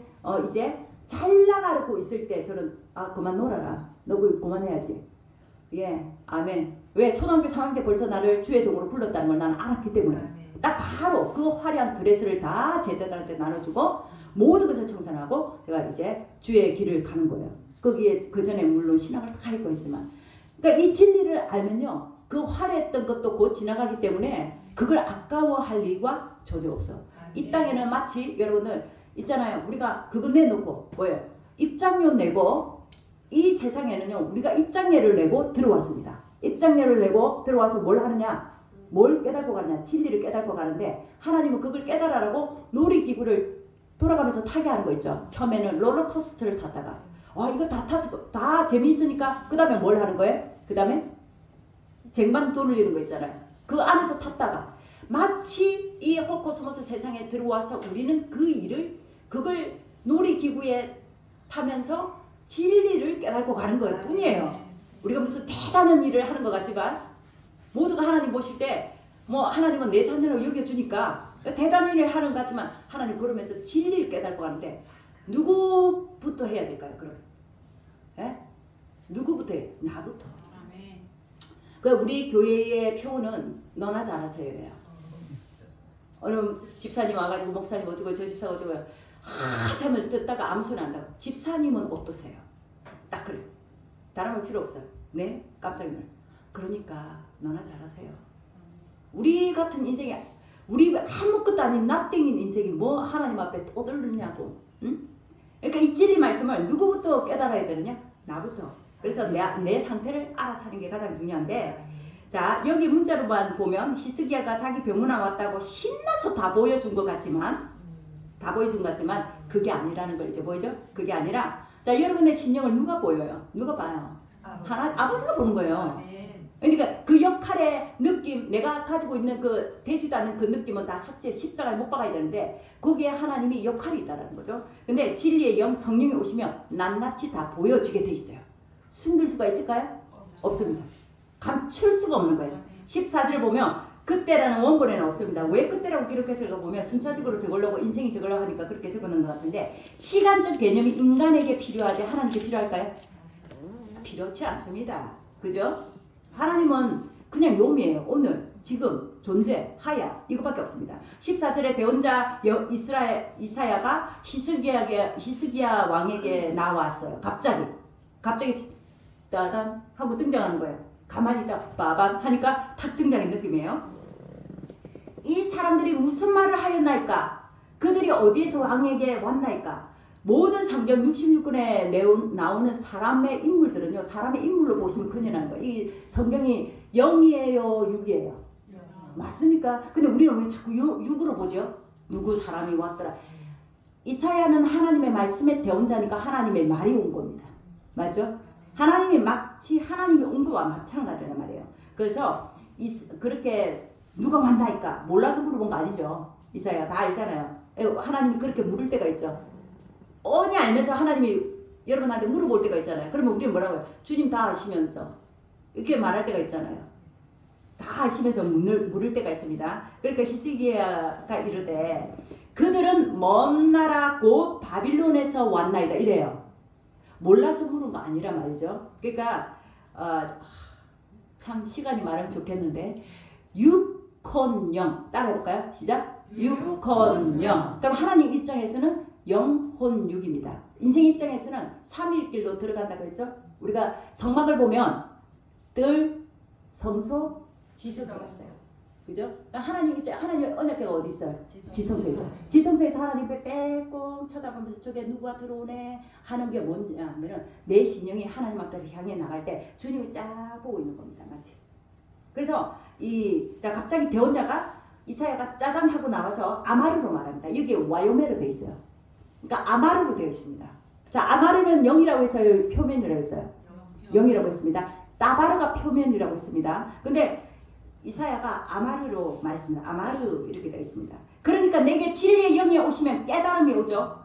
이제 잘 나가고 있을 때 저는 그만 놀아라. 너 그거 그만해야지. 예, 아멘. 왜? 초등학교 3학년 때 벌써 나를 주의 종으로 불렀다는 걸 나는 알았기 때문에 딱 바로 그 화려한 드레스를 다 제자들한테 나눠주고 모든 것을 청산하고 제가 이제 주의 길을 가는 거예요. 거기에 그 전에 물론 신앙을 가입고 했지만, 그러니까 이 진리를 알면요, 그 화려했던 것도 곧 지나가기 때문에 그걸 아까워할 이유가 전혀 없어. 이 땅에는 마치 여러분들 있잖아요. 우리가 그거 내놓고 뭐예요? 입장료 내고 이 세상에는요 우리가 입장료를 내고 들어왔습니다. 입장료를 내고 들어와서 뭘 하느냐? 뭘 깨닫고 가느냐? 진리를 깨닫고 가는데 하나님은 그걸 깨달으라고 놀이기구를 돌아가면서 타게 하는 거 있죠. 처음에는 롤러코스터를 탔다가 이거 다 타서 다 재미있으니까 그 다음에 뭘 하는 거예요? 그 다음에 쟁반 돌리는 거 있잖아요. 그 안에서 탔다가 마치 이 홀코스모스 세상에 들어와서 우리는 그 일을 그걸 놀이기구에 타면서 진리를 깨닫고 가는 것 뿐이에요. 우리가 무슨 대단한 일을 하는 것 같지만 모두가 하나님 보실 때 뭐 하나님은 내 자녀로 여겨주니까 대단한 일을 하는 것 같지만 하나님 그러면서 진리를 깨닫고 가는데 누구부터 해야 될까요? 그럼 예? 누구부터 해요? 나부터. 그 우리 교회의 표는 너나 잘하세요예요. 어느 집사님 와가지고 목사님 어쩌고 저 집사가 어쩌고 한참을 듣다가 아무 소리 안 나고 집사님은 어떠세요? 딱 그래. 다른 말 필요 없어요. 네? 깜짝 놀라. 그러니까 너나 잘하세요. 우리 같은 인생에 우리 아무것도 아닌 나땡인 인생이 뭐 하나님 앞에 떠들느냐고. 응? 그러니까 이 진리 말씀을 누구부터 깨달아야 되느냐? 나부터. 그래서 내 상태를 알아차리는 게 가장 중요한데, 자 여기 문자로만 보면 히스기야가 자기 병문안 왔다고 신나서 다 보여준 것 같지만 그게 아니라는 걸 이제 보이죠? 그게 아니라 자 여러분의 심령을 누가 보여요? 누가 봐요? 아버지가 보는 거예요. 그러니까 그 역할의 느낌, 내가 가지고 있는 그 되지도 않는 그 느낌은 다 삭제, 십자가를 못 박아야 되는데 거기에 하나님이 역할이 있다는 거죠. 근데 진리의 영, 성령이 오시면 낱낱이 다 보여지게 돼 있어요. 숨길 수가 있을까요? 없습니다. 감출 수가 없는 거예요. 14절 보면 그때라는 원본에는 없습니다. 왜 그때라고 기록했을까 보면 순차적으로 적으려고 인생이 적으려고 하니까 그렇게 적어놓은 것 같은데 시간적 개념이 인간에게 필요하지 하나님께 필요할까요? 필요치 않습니다. 그죠? 하나님은 그냥 요미예요. 오늘, 지금, 존재, 하야 이것밖에 없습니다. 14절에 대언자 이사야가 히스기야 왕에게 나왔어요. 갑자기 따단 하고 등장하는 거예요. 가만히 있다 빠밤 하니까 탁 등장한 느낌이에요. 이 사람들이 무슨 말을 하였나이까? 그들이 어디에서 왕에게 왔나이까? 모든 성경 66권에 나오는 사람의 인물들은요. 사람의 인물로 보시면 큰일 나는 거예요. 이 성경이 0이에요? 6이에요? 맞습니까? 근데 우리는 왜 자꾸 6으로 보죠? 누구 사람이 왔더라. 이사야는 하나님의 말씀의 대언자니까 하나님의 말이 온 겁니다. 맞죠? 하나님이 마치 하나님이 온 거와 마찬가지란 말이에요. 그래서 그렇게 누가 왔나이까? 몰라서 물어본 거 아니죠. 이사야가 다 알잖아요. 하나님이 그렇게 물을 때가 있죠. 뻔히 알면서 하나님이 여러분한테 물어볼 때가 있잖아요. 그러면 우리는 뭐라고 해요? 주님 다 아시면서 이렇게 말할 때가 있잖아요. 다 아시면서 물을 때가 있습니다. 그러니까 히스기야가 이르되 그들은 먼 나라 곧 바빌론에서 왔나이다 이래요. 몰라서 물은 거 아니라 말이죠. 그러니까 참 시간이 많으면 좋겠는데 육혼영 따라해볼까요? 시작. 육혼영. 그럼 하나님 입장에서는 영혼육입니다. 인생 입장에서는 3일길로 들어간다고 했죠. 우리가 성막을 보면 뜰, 성소, 지성소가 있어요. 그죠? 하나님 언약궤가 어디 있어요? 지성소에. 지성소에서 하나님 빼꼼 쳐다보면서 저게 누가 들어오네 하는 게 뭐냐면은 내 신령이 하나님 앞으로 향해 나갈 때 주님이 쫙 보고 있는 겁니다. 맞지? 그래서 갑자기 대언자가 이사야가 짜잔 하고 나와서 아마르로 말합니다. 여기에 와요메로 되어 있어요. 그러니까 아마르로 되어 있습니다. 자, 아마르는 0이라고 했어요? 표면이라고 했어요? 0이라고 했습니다. 따바르가 표면이라고 했습니다. 근데 이사야가 아마르로 말했습니다. 아마르 이렇게 되어 있습니다. 그러니까 내게 진리의 영이 오시면 깨달음이 오죠.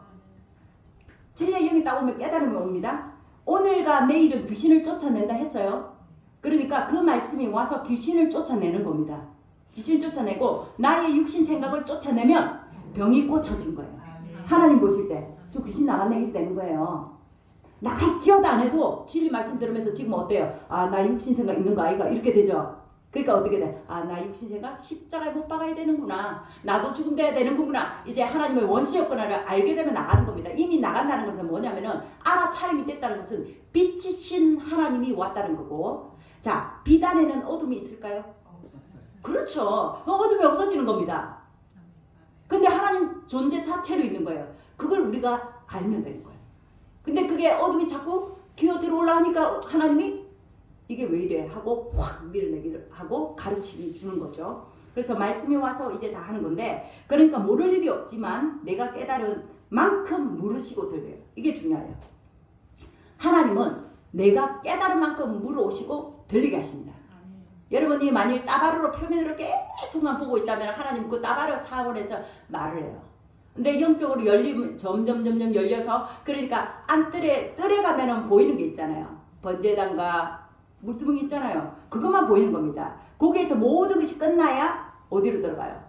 진리의 영이 딱 오면 깨달음이 옵니다. 오늘과 내일은 귀신을 쫓아낸다 했어요. 그러니까 그 말씀이 와서 귀신을 쫓아내는 겁니다. 귀신을 쫓아내고 나의 육신 생각을 쫓아내면 병이 고쳐진 거예요. 하나님 보실 때 저 귀신 나갔네 이렇게 되는 거예요. 나갈지어다 안 해도 진리 말씀 들으면서 지금 어때요? 아, 나 육신 생각 있는 거 아이가? 이렇게 되죠. 그러니까 어떻게 돼? 아, 나 육신 생각 십자가에 못 박아야 되는구나. 나도 죽음 돼야 되는구나. 이제 하나님의 원수였구나를 알게 되면 나가는 겁니다. 이미 나간다는 것은 뭐냐면은 알아차림이 됐다는 것은 빛이신 하나님이 왔다는 거고. 자, 빛 안에는 어둠이 있을까요? 그렇죠. 어둠이 없어지는 겁니다. 근데 하나님 존재 자체로 있는 거예요. 그걸 우리가 알면 되는 거예요. 근데 그게 어둠이 자꾸 기어 들어올라 하니까 하나님이 이게 왜 이래 하고 확 밀어내기를 하고 가르치기 주는 거죠. 그래서 말씀이 와서 이제 다 하는 건데, 그러니까 모를 일이 없지만 내가 깨달은 만큼 물으시고 들려요. 이게 중요해요. 하나님은 내가 깨달은 만큼 물어오시고 들리게 하십니다. 여러분이 만일 따바로로 표면으로 계속만 보고 있다면 하나님 그 따바로 차원에서 말을 해요. 근데 영적으로 열리면 점점 열려서, 그러니까 안뜰에 뜰에 가면은 보이는 게 있잖아요. 번제단과 물두멍이 있잖아요. 그것만 보이는 겁니다. 거기에서 모든 것이 끝나야 어디로 들어가요?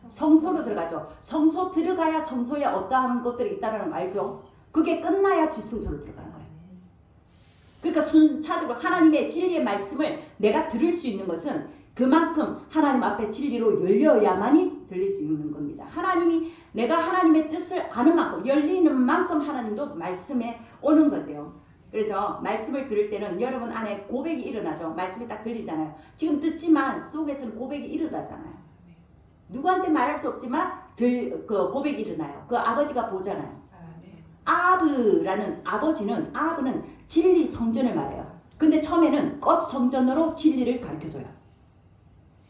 성소로 들어가죠. 성소 들어가야 성소에 어떠한 것들이 있다는 걸 알죠. 그게 끝나야 지성소로 들어가는 거예요. 그러니까 순차적으로 하나님의 진리의 말씀을 내가 들을 수 있는 것은 그만큼 하나님 앞에 진리로 열려야만이 들릴 수 있는 겁니다. 내가 하나님의 뜻을 아는 만큼, 열리는 만큼 하나님도 말씀에 오는 거죠. 그래서 말씀을 들을 때는 여러분 안에 고백이 일어나죠. 말씀이 딱 들리잖아요. 지금 듣지만 속에서는 고백이 일어나잖아요. 누구한테 말할 수 없지만 그 고백이 일어나요. 그 아버지가 보잖아요. 아브라는 아버는 진리 성전을 말해요. 근데 처음에는 꽃 성전으로 진리를 가르쳐줘요.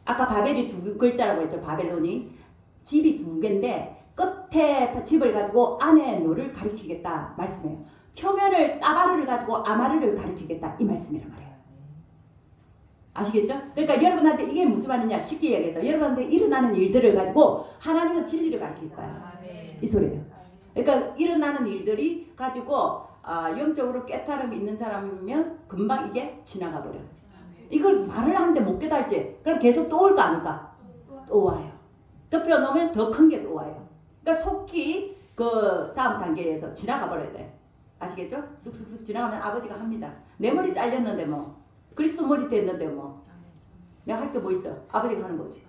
아까 바벨이 두 글자라고 했죠. 바벨론이. 집이 두 개인데 끝에 집을 가지고 안에 너를 가리키겠다 말씀해요. 표면을 따바르를 가지고 아마르를 가리키겠다 이 말씀이란 말이에요. 아시겠죠? 그러니까 여러분한테 이게 무슨 말이냐 쉽게 얘기해서 여러분한테 일어나는 일들을 가지고 하나님은 진리를 가르칠 거야. 이 소리예요. 그러니까 일어나는 일들이 가지고 영적으로 깨달음이 있는 사람이면 금방 이게 지나가 버려요. 이걸 말을 하는데 못 깨달지. 그럼 계속 또 올까 안 올까? 또 와요. 덮여 놓으면 더 큰 게 또 와요. 그러니까 속히 그 다음 단계에서 지나가 버려야 돼. 아시겠죠? 쑥쑥쑥 지나가면 아버지가 합니다. 내 머리 잘렸는데 뭐, 그리스도 머리 됐는데 뭐, 내가 할 게 뭐 있어? 아버지가 하는 거지.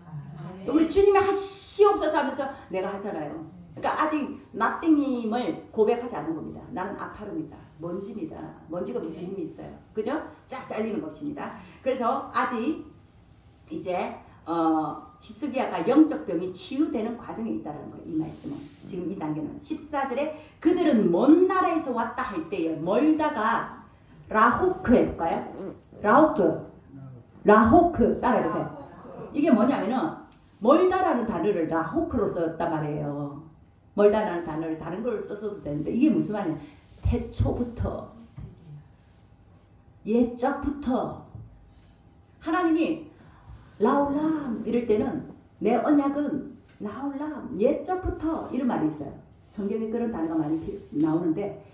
우리 주님이 하시옵소서 하면서 내가 하잖아요. 그러니까 아직 nothing임을 고백하지 않는 겁니다. 나는 아파름이다. 먼지입니다. 먼지가 무슨 힘이 있어요. 그죠? 쫙 잘리는 것입니다. 그래서 아직 이제 히스기야가 영적 병이 치유되는 과정에 있다는 거예요. 이 말씀은. 지금 이 단계는 14절에 그들은 먼 나라에서 왔다 할 때에 멀다가 라호크 해볼까요? 라호크 따라해보세요. 이게 뭐냐면은 멀다라는 단어를 라호크로 썼단 말이에요. 멀다라는 단어를 다른 걸 썼어도 되는데 이게 무슨 말이냐? 태초부터 옛적부터 하나님이 라울람 이럴 때는 내 언약은 라울람 옛적부터 이런 말이 있어요. 성경에 그런 단어가 많이 나오는데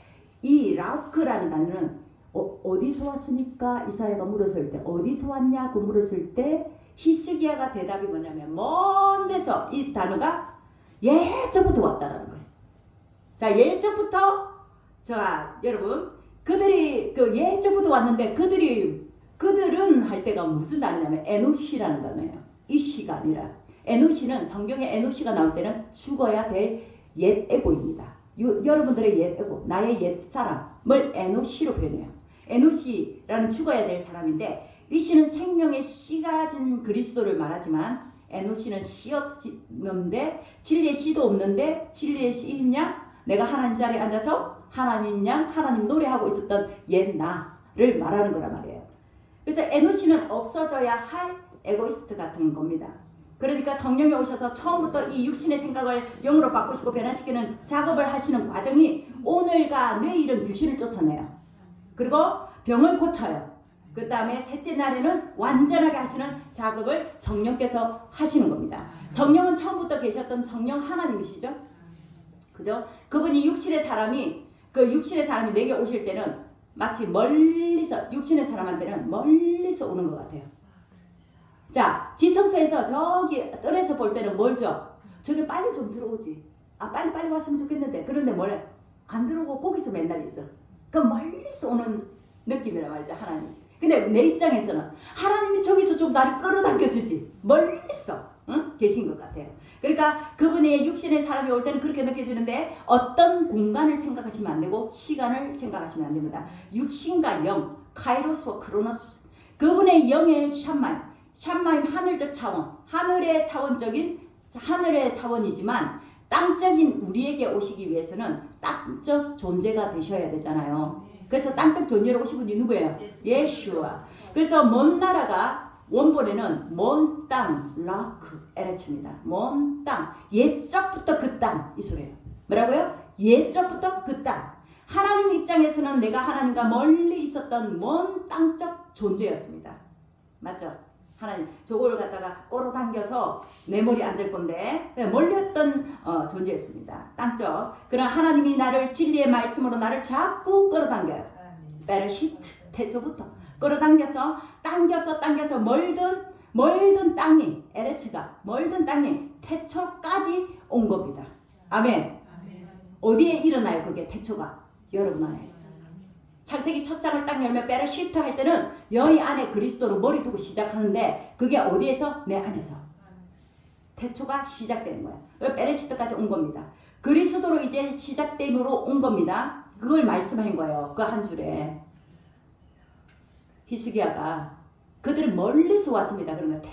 이 라우크라는 단어는 어디서 왔습니까? 이사야가 물었을 때 어디서 왔냐고 물었을 때 히스기야가 대답이 뭐냐면 먼 데서 이 단어가 예적부터 왔다라는 거예요. 자, 예적부터 자 여러분 그들이 그 예적부터 왔는데 그들은 할 때가 무슨 단어냐면 에노시라는 단어예요. 이시가 아니라 에노시는 성경에 에노시가 나올 때는 죽어야 될 옛 에고입니다. 여러분들의 옛 에고 나의 옛 사람을 에노시로 표현해요. 에노시라는 죽어야 될 사람인데 이 씨는 생명의 씨가 가진 그리스도를 말하지만 에노시는 씨 없는데 진리의 씨도 없는데 진리의 씨인 양 내가 하나님 자리에 앉아서 하나님 양 하나님 노래하고 있었던 옛 나를 말하는 거란 말이에요. 그래서 에노시는 없어져야 할 에고이스트 같은 겁니다. 그러니까 성령이 오셔서 처음부터 이 육신의 생각을 영으로 바꾸시고 변화시키는 작업을 하시는 과정이 오늘과 내일은 귀신을 쫓아내요. 그리고 병을 고쳐요. 그 다음에 셋째 날에는 완전하게 하시는 작업을 성령께서 하시는 겁니다. 성령은 처음부터 계셨던 성령 하나님이시죠. 그죠? 그분이 육신의 사람이 내게 오실 때는 마치 멀리서, 육신의 사람한테는 멀리서 오는 것 같아요. 자, 지성소에서 저기 뜰에서 볼 때는 멀죠? 저게 빨리 좀 들어오지. 아, 빨리 왔으면 좋겠는데. 그런데 뭐래? 안 들어오고 거기서 맨날 있어. 그 멀리서 오는 느낌이란 말이죠, 하나님. 근데 내 입장에서는 하나님이 저기서 좀 나를 끌어당겨 주지. 멀리서 계신 것 같아요. 그러니까 그분의 육신의 사람이 올 때는 그렇게 느껴지는데 어떤 공간을 생각하시면 안 되고 시간을 생각하시면 안 됩니다. 육신과 영, 카이로스와 크로노스. 그분의 영의 샴마임 하늘적 차원, 하늘의 차원이지만 땅적인 우리에게 오시기 위해서는 땅적 존재가 되셔야 되잖아요. 그래서 땅적 존재로 오신 분이 누구예요? 예슈아. 그래서 먼 나라가 원본에는 먼 땅, 라크, 에레츠입니다. 먼 땅, 옛적부터 그 땅, 이 소리예요. 뭐라고요? 옛적부터 그 땅. 하나님 입장에서는 내가 하나님과 멀리 있었던 먼 땅적 존재였습니다. 맞죠? 하나님, 저걸 갖다가 끌어당겨서 내 머리에 앉을 건데 멀리었던 존재였습니다. 땅적. 그러나 하나님이 나를 진리의 말씀으로 나를 자꾸 끌어당겨요. 베르시트, 태초부터 끌어당겨서 당겨서 멀던 땅이, 에레츠가 멀던 땅이 태초까지 온 겁니다. 아멘. 어디에 일어나요? 그게 태초가? 여러분 안에. 창세기 첫 장을 딱 열면 베르시트 할 때는 여의 안에 그리스도로 머리 두고 시작하는데 그게 어디에서? 내 안에서. 태초가 시작되는 거야. 베르시트까지 온 겁니다. 그리스도로 이제 시작됨으로 온 겁니다. 그걸 말씀한 거예요. 그 한 줄에. 히스기야가 그들은 멀리서 왔습니다. 그러니까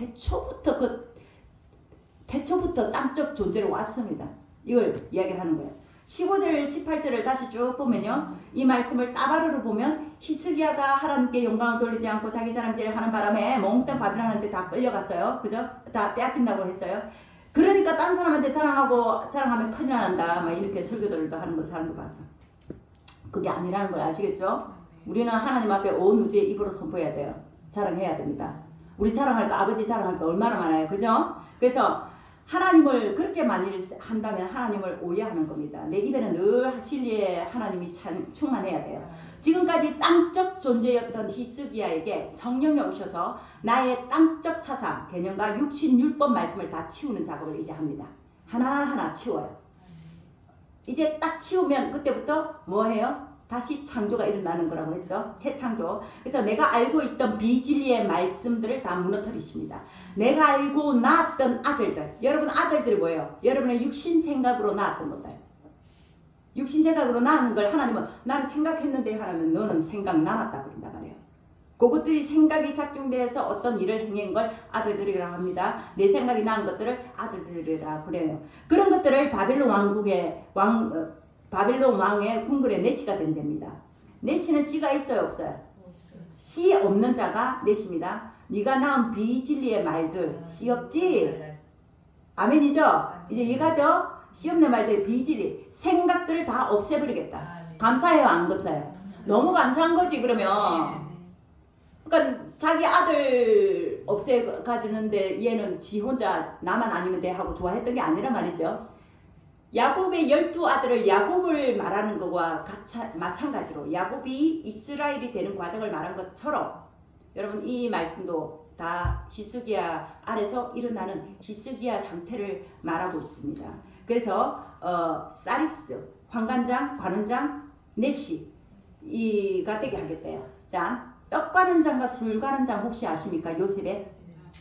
태초부터 땅적 존재로 왔습니다. 이걸 이야기를 하는 거예요. 15절, 18절을 다시 쭉 보면요. 이 말씀을 따바로로 보면 히스기야가 하나님께 영광을 돌리지 않고 자기 자랑질을 하는 바람에 몽땅 바빌론한테 다 끌려갔어요. 그죠? 다 빼앗긴다고 했어요. 그러니까 딴 사람한테 자랑하면 큰일 난다. 막 이렇게 설교들도 하는 거 사람도 봤어. 그게 아니라는 걸 아시겠죠? 우리는 하나님 앞에 온 우주에 입으로 선포해야 돼요. 자랑해야 됩니다. 우리 자랑할 거, 아버지 자랑할 거 얼마나 많아요. 그죠? 그래서 하나님을 그렇게 많이 한다면 하나님을 오해하는 겁니다. 내 입에는 늘 진리의 하나님이 충만해야 돼요. 지금까지 땅적 존재였던 히스기야에게 성령이 오셔서 나의 땅적 사상, 개념과 육신 율법 말씀을 다 치우는 작업을 이제 합니다. 하나하나 치워요. 이제 딱 치우면 그때부터 뭐 해요? 다시 창조가 일어나는 거라고 했죠. 새 창조. 그래서 내가 알고 있던 비진리의 말씀들을 다 무너뜨리십니다. 내가 알고 낳았던 아들들. 여러분 아들들이 뭐예요? 여러분의 육신 생각으로 낳았던 것들. 육신 생각으로 낳은 걸 하나님은 나는 생각했는데 하나님은 너는 생각 낳았다 그런단 말이에요. 그것들이 생각이 작중돼서 어떤 일을 행한 걸 아들들이라고 합니다. 내 생각이 낳은 것들을 아들들이라고 그래요. 그런 것들을 바벨론 왕의 궁궐에 내시가 된답니다. 내시는 씨가 있어요, 없어요? 씨 없는 자가 내시입니다. 네가 낳은 비진리의 말들 씨 없지? 아멘이죠? 이제 이해가죠? 씨 없는 말들 비진리 생각들을 다 없애버리겠다. 감사해요, 안 감사해요? 너무 감사한 거지 그러면. 그러니까 자기 아들 없애가지는데 얘는 지 혼자 나만 아니면 돼 하고 좋아했던 게 아니란 말이죠. 야곱의 12아들을 야곱을 말하는 것과 마찬가지로 야곱이 이스라엘이 되는 과정을 말한 것처럼 여러분 이 말씀도 다 히스기야 아래서 일어나는 히스기야 상태를 말하고 있습니다. 그래서 사리스, 환관장, 관원장, 내시 이가 되게 하겠대요. 자, 떡 가는 장과 술 가는 장 혹시 아십니까? 요셉의?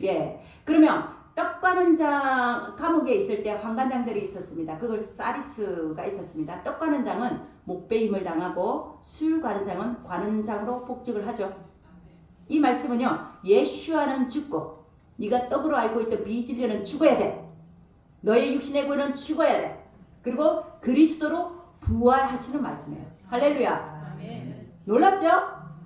예. 그러면 떡 가는 장 감옥에 있을 때 환관장들이 있었습니다. 그걸 사리스가 있었습니다. 떡 가는 장은 목배임을 당하고 술 가는 장은 관원장으로 복직을 하죠. 이 말씀은요. 예슈아는 죽고 네가 떡으로 알고 있던 비진리는 죽어야 돼. 너의 육신의 구원은 죽어야 돼. 그리고 그리스도로 부활하시는 말씀이에요. 할렐루야. 놀랍죠?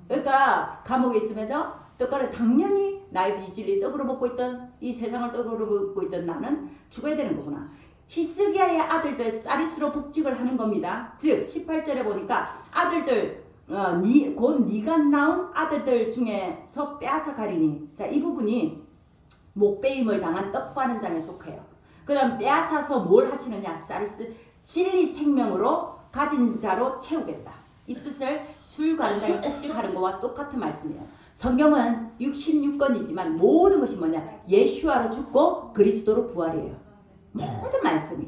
그러니까 감옥에 있으면서 떡가루 당연히 나의 비진리 떡으로 먹고 있던 이 세상을 떡으로 먹고 있던 나는 죽어야 되는 거구나. 히스기야의 아들들 사리스로 복직을 하는 겁니다. 즉 18절에 보니까 아들들 곧 네가 낳은 아들들 중에서 빼앗아가리니. 자, 이 부분이 목배임을 당한 떡과는 장에 속해요. 그럼 빼앗아서 뭘 하시느냐? 사르스 진리 생명으로 가진 자로 채우겠다. 이 뜻을 술 가는 자에 꼭지하는 것과 똑같은 말씀이에요. 성경은 66권이지만 모든 것이 뭐냐? 예수와로 죽고 그리스도로 부활이에요. 모든 말씀이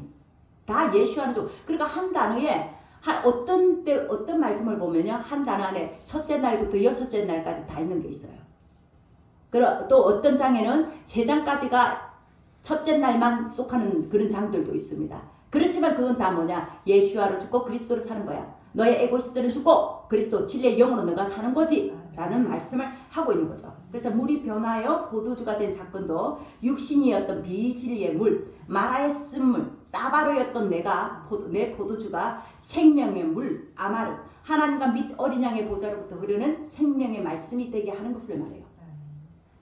다 예수와로 죽고. 그러니까 한 단어에 어떤 말씀을 보면요, 한 단어 안에 첫째 날부터 여섯째 날까지 다 있는 게 있어요. 그리고 또 어떤 장에는 세 장까지가 첫째 날만 속하는 그런 장들도 있습니다. 그렇지만 그건 다 뭐냐? 예수와로 죽고 그리스도로 사는 거야. 너의 에고이스트는 죽고 그리스도 진리의 영으로 너가 사는 거지 라는 말씀을 하고 있는 거죠. 그래서 물이 변하여 포도주가 된 사건도 육신이었던 비진리의 물, 마라의 쓴물, 따바로였던 내 포도주가 생명의 물, 아마르, 하나님과 및 어린 양의 보좌로부터 흐르는 생명의 말씀이 되게 하는 것을 말해요.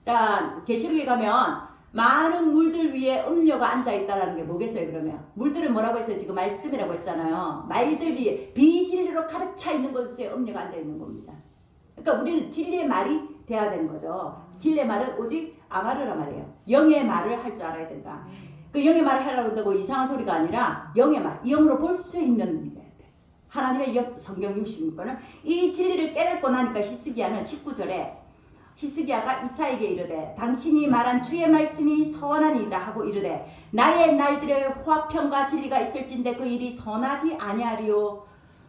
자, 계시록에 가면 많은 물들 위에 음료가 앉아있다라는 게 뭐겠어요? 그러면 물들은 뭐라고 했어요? 지금 말씀이라고 했잖아요. 말들 위에 비진리로 가득 차 있는 곳에 음료가 앉아있는 겁니다. 그러니까 우리는 진리의 말이 돼야 되는 거죠. 진리의 말은 오직 아마르라 말이에요. 영의 말을 할 줄 알아야 된다. 그 영의 말을 하려고 한다고 이상한 소리가 아니라 영의 말, 영으로 볼 수 있는 일이에요. 하나님의 성경 66권은 이 진리를 깨닫고 나니까 히스기야는 19절에 히스기야가 이사에게 이르되 당신이 말한 주의 말씀이 선하니이다 하고 이르되 나의 날들에 화평과 진리가 있을진데 그 일이 선하지 아니하리요.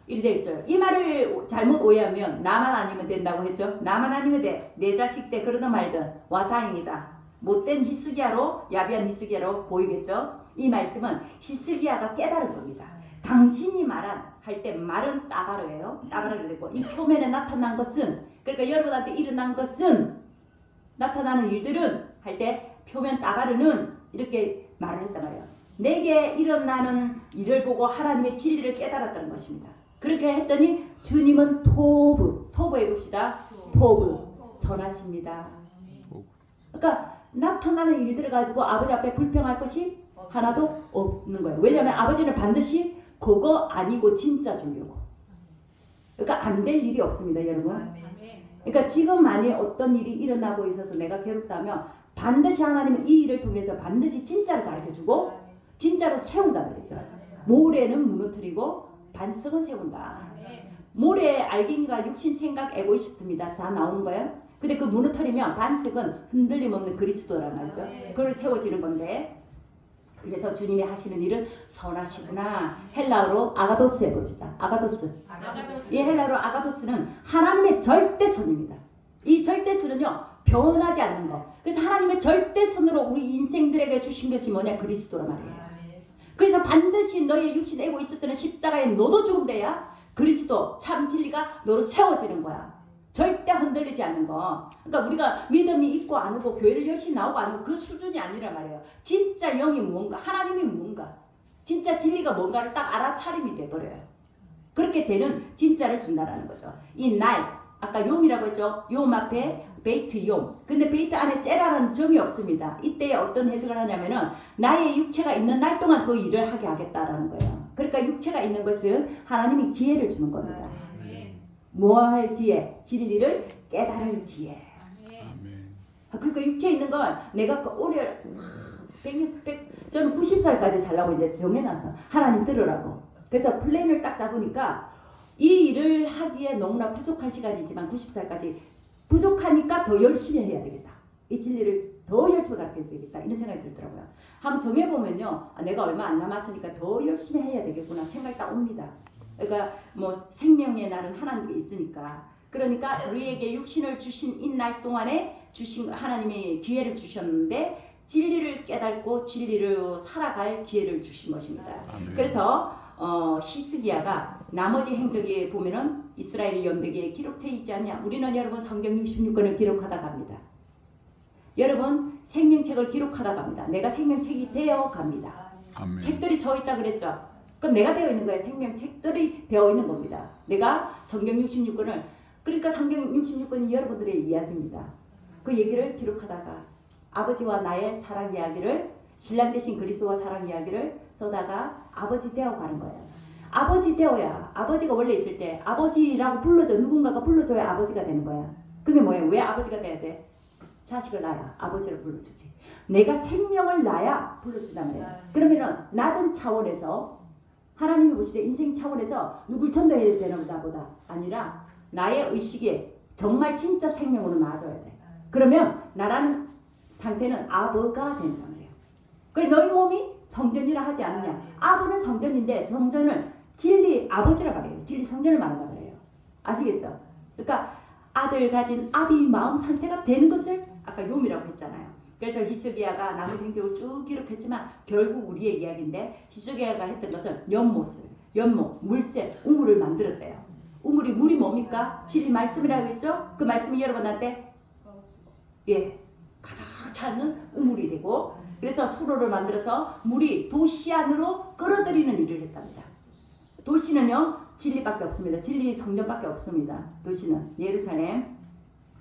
이래 있어요. 이 말을 잘못 오해하면 나만 아니면 된다고 했죠. 나만 아니면 돼. 내 자식 때 그러든 말든 와 다행이다. 못된 히스기야로, 야비한 히스기야로 보이겠죠. 이 말씀은 히스기야가 깨달은 겁니다. 당신이 말한 할 때 말은 따바르예요. 따바르가 되고 이 표면에 나타난 것은, 그러니까 여러분한테 일어난 것은, 나타나는 일들은 할 때 표면 따바르는 이렇게 말을 했단 말이에요. 내게 일어나는 일을 보고 하나님의 진리를 깨달았다는 것입니다. 그렇게 했더니 주님은 토브 해봅시다. 토브 선하십니다. 그러니까 나타나는 일들을 가지고 아버지 앞에 불평할 것이 하나도 없는 거예요. 왜냐하면 아버지는 반드시 그거 아니고 진짜 주려고. 그러니까 안 될 일이 없습니다, 여러분. 그러니까 지금 만일 어떤 일이 일어나고 있어서 내가 괴롭다면 반드시 하나님은 이 일을 통해서 반드시 진짜를 가르쳐주고 진짜로 세운다 그랬죠. 모래는 무너뜨리고 반석은 세운다. 모래 알갱이가 육신 생각 에고이스트입니다. 다 나오는 거예요. 근데 그 무너뜨리면 반석은 흔들림 없는 그리스도란 말이죠. 그걸 세워지는 건데, 그래서 주님이 하시는 일은 선하시구나. 헬라어로 아가도스 해봅시다. 아가도스. 이 헬라어로 아가도스는 하나님의 절대선입니다. 이 절대선은요, 변하지 않는 거. 그래서 하나님의 절대선으로 우리 인생들에게 주신 것이 뭐냐? 그리스도란 말이에요. 그래서 반드시 너의 육신 에고이스트는 십자가에 너도 죽음돼야 그리스도 참 진리가 너로 세워지는 거야. 절대 흔들리지 않는 거. 그러니까 우리가 믿음이 있고 안 오고 교회를 열심히 나오고 안 오고 그 수준이 아니란 말이에요. 진짜 영이 뭔가, 하나님이 뭔가, 진짜 진리가 뭔가를 딱 알아차림이 돼버려요. 그렇게 되는 진짜를 준다라는 거죠. 이 날, 아까 용이라고 했죠. 용 앞에 베이트 용. 근데 베이트 안에 째라라는 점이 없습니다. 이때 어떤 해석을 하냐면은 나의 육체가 있는 날 동안 그 일을 하게 하겠다라는 거예요. 그러니까 육체가 있는 것은 하나님이 기회를 주는 겁니다. 뭐 할 기회? 진리를 깨달을 기회. 그러니까 육체에 있는 걸 내가 오래 저는 90살까지 살라고 이제 정해놔서 하나님 들으라고. 그래서 플랜을 딱 잡으니까 이 일을 하기에 너무나 부족한 시간이지만 90살까지 부족하니까 더 열심히 해야 되겠다. 이 진리를 더 열심히 가르쳐야 되겠다. 이런 생각이 들더라고요. 한번 정해보면요. 내가 얼마 안 남았으니까 더 열심히 해야 되겠구나 생각이 딱 옵니다. 그러니까 뭐 생명의 날은 하나님께 있으니까. 그러니까 우리에게 육신을 주신 이 날 동안에 주신 하나님이 기회를 주셨는데 진리를 깨닫고 진리로 살아갈 기회를 주신 것입니다. 아멘. 그래서 히스기야가 나머지 행적에 보면은 이스라엘 연대기에 기록되어 있지 않냐. 우리는 여러분 성경 66권을 기록하다 갑니다. 여러분 생명책을 기록하다 갑니다. 내가 생명책이 되어 갑니다. 아멘. 책들이 서 있다 그랬죠. 그럼 내가 되어 있는 거예요. 생명책들이 되어 있는 겁니다. 내가 성경 66권을, 그러니까 성경 66권이 여러분들의 이야기입니다. 그 얘기를 기록하다가 아버지와 나의 사랑 이야기를, 신랑 되신 그리스도와 사랑 이야기를 써다가 아버지 되어 가는 거예요. 아버지 되어야 아버지가 원래 있을 때 아버지라고 불러줘. 누군가가 불러줘야 아버지가 되는 거야. 그게 뭐예요? 왜 아버지가 돼야 돼? 자식을 낳아야 아버지를 불러주지. 내가 생명을 낳아야 불러준단 말이에요. 그러면은 낮은 차원에서 하나님이 보시되 인생 차원에서 누굴 전도해야 되나 보다 아니라 나의 의식에 정말 진짜 생명으로 낳아줘야 돼. 그러면 나라는 상태는 아버가 된단 말이에요. 그래 너희 몸이 성전이라 하지 않느냐. 아버는 성전인데 성전을 진리 아버지라 말해요. 진리 성전을 말한다 그래요. 아시겠죠? 그러니까 아들 가진 아비 마음 상태가 되는 것을 아까 요미라고 했잖아요. 그래서 히스기야가 나머지 행적을 쭉 기록했지만 결국 우리의 이야기인데 히스기야가 했던 것은 연못, 물새, 우물을 만들었대요. 물이 뭡니까? 진리 말씀이라고 했죠? 그 말씀이 여러분한테 가득 차는 우물이 되고 그래서 수로를 만들어서 물이 도시 안으로 끌어들이는 일을 했답니다. 도시는요 진리밖에 없습니다. 진리 성전밖에 없습니다. 도시는 예루살렘.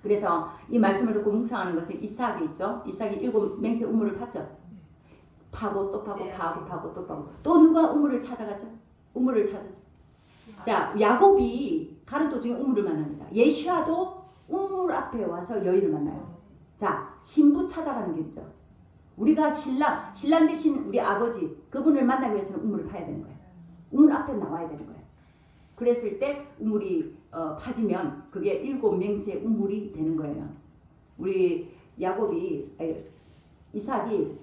그래서 이 말씀을 듣고 묵상하는 것은 이삭이 있죠. 이삭이 7 맹세 우물을 팠죠. 파고 또 파고 파고 또 파고 또 누가 우물을 찾아갔죠? 우물을 찾았죠. 자 야곱이 가는 도중에 우물을 만납니다. 예수아도 우물 앞에 와서 여인을 만나요. 자 신부 찾아가는 길이죠. 우리가 신랑 대신 우리 아버지 그분을 만나기 위해서는 우물을 파야 되는 거예요. 우물 앞에 나와야 되는 거예요. 그랬을 때 우물이 파지면 그게 7 맹세 우물이 되는 거예요. 우리 이삭이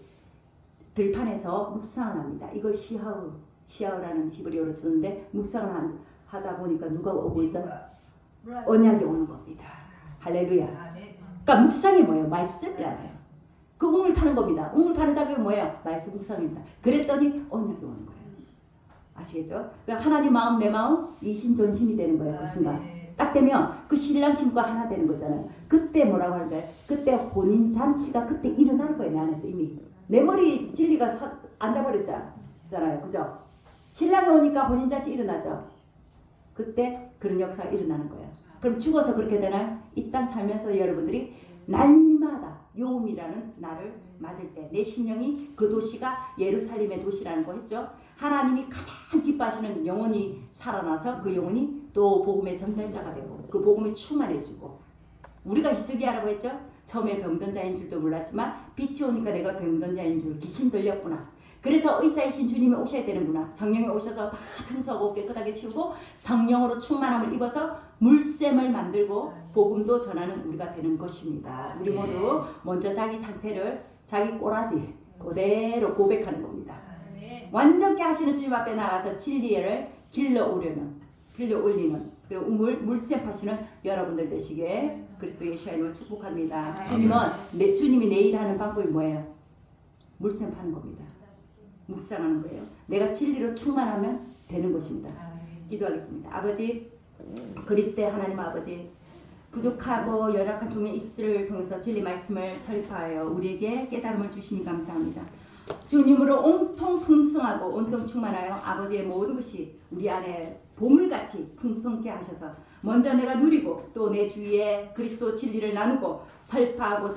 들판에서 묵상을 합니다. 이걸 시하우라는 히브리어로 쓰는데 묵상을 하다 보니까 누가 오고 있어요? 언약이 오는 겁니다. 할렐루야. 그러니까 묵상이 뭐예요? 말씀이잖아요. 그 우물 파는 겁니다. 우물 파는 작업이 뭐예요? 말씀 묵상입니다. 그랬더니 언약이 오는 거예요. 아시겠죠? 그러니까 하나님 마음 내 마음 이신전심이 되는 거예요. 그 순간 딱 되면 그 신랑 신부가 하나 되는 거잖아요. 그때 뭐라고 하는데 그때 혼인잔치가 그때 일어나는 거예요. 내 안에서 이미 내 머리 진리가 앉아버렸잖아요. 그죠? 신랑이 오니까 혼인잔치 일어나죠. 그때 그런 역사가 일어나는 거예요. 그럼 죽어서 그렇게 되나요? 이 땅 살면서 여러분들이 날마다 요음이라는 날을 맞을 때 내 심령이 그 도시가 예루살렘의 도시라는 거 했죠. 하나님이 가장 기뻐하시는 영혼이 살아나서 그 영혼이 또 복음의 전달자가 되고 그 복음이 충만해지고 우리가 히스기야라고 했죠. 처음에 병든 자인 줄도 몰랐지만 빛이 오니까 내가 병든 자인 줄 귀신 들렸구나. 그래서 의사이신 주님이 오셔야 되는구나. 성령이 오셔서 다 청소하고 깨끗하게 치우고 성령으로 충만함을 입어서 물샘을 만들고 복음도 전하는 우리가 되는 것입니다. 우리 모두 먼저 자기 상태를 자기 꼬라지 그대로 고백하는 겁니다. 완전케 하시는 주님 앞에 나가서 진리를 길러 올리는 그리고 물샘 파시는 여러분들 되시게 그리스도 예수의 이름으로 축복합니다. 주님이 내일 하는 방법이 뭐예요? 물샘 파는 겁니다. 묵상하는 거예요. 내가 진리로 충만하면 되는 것입니다. 기도하겠습니다. 아버지 그리스도의 하나님 아버지 부족하고 연약한 종의 입술을 통해서 진리 말씀을 설파하여 우리에게 깨달음을 주시니 감사합니다. 주님으로 온통 풍성하고 온통 충만하여 아버지의 모든 것이 우리 안에 보물같이 풍성케 하셔서 먼저 내가 누리고 또 내 주위에 그리스도 진리를 나누고 설파하고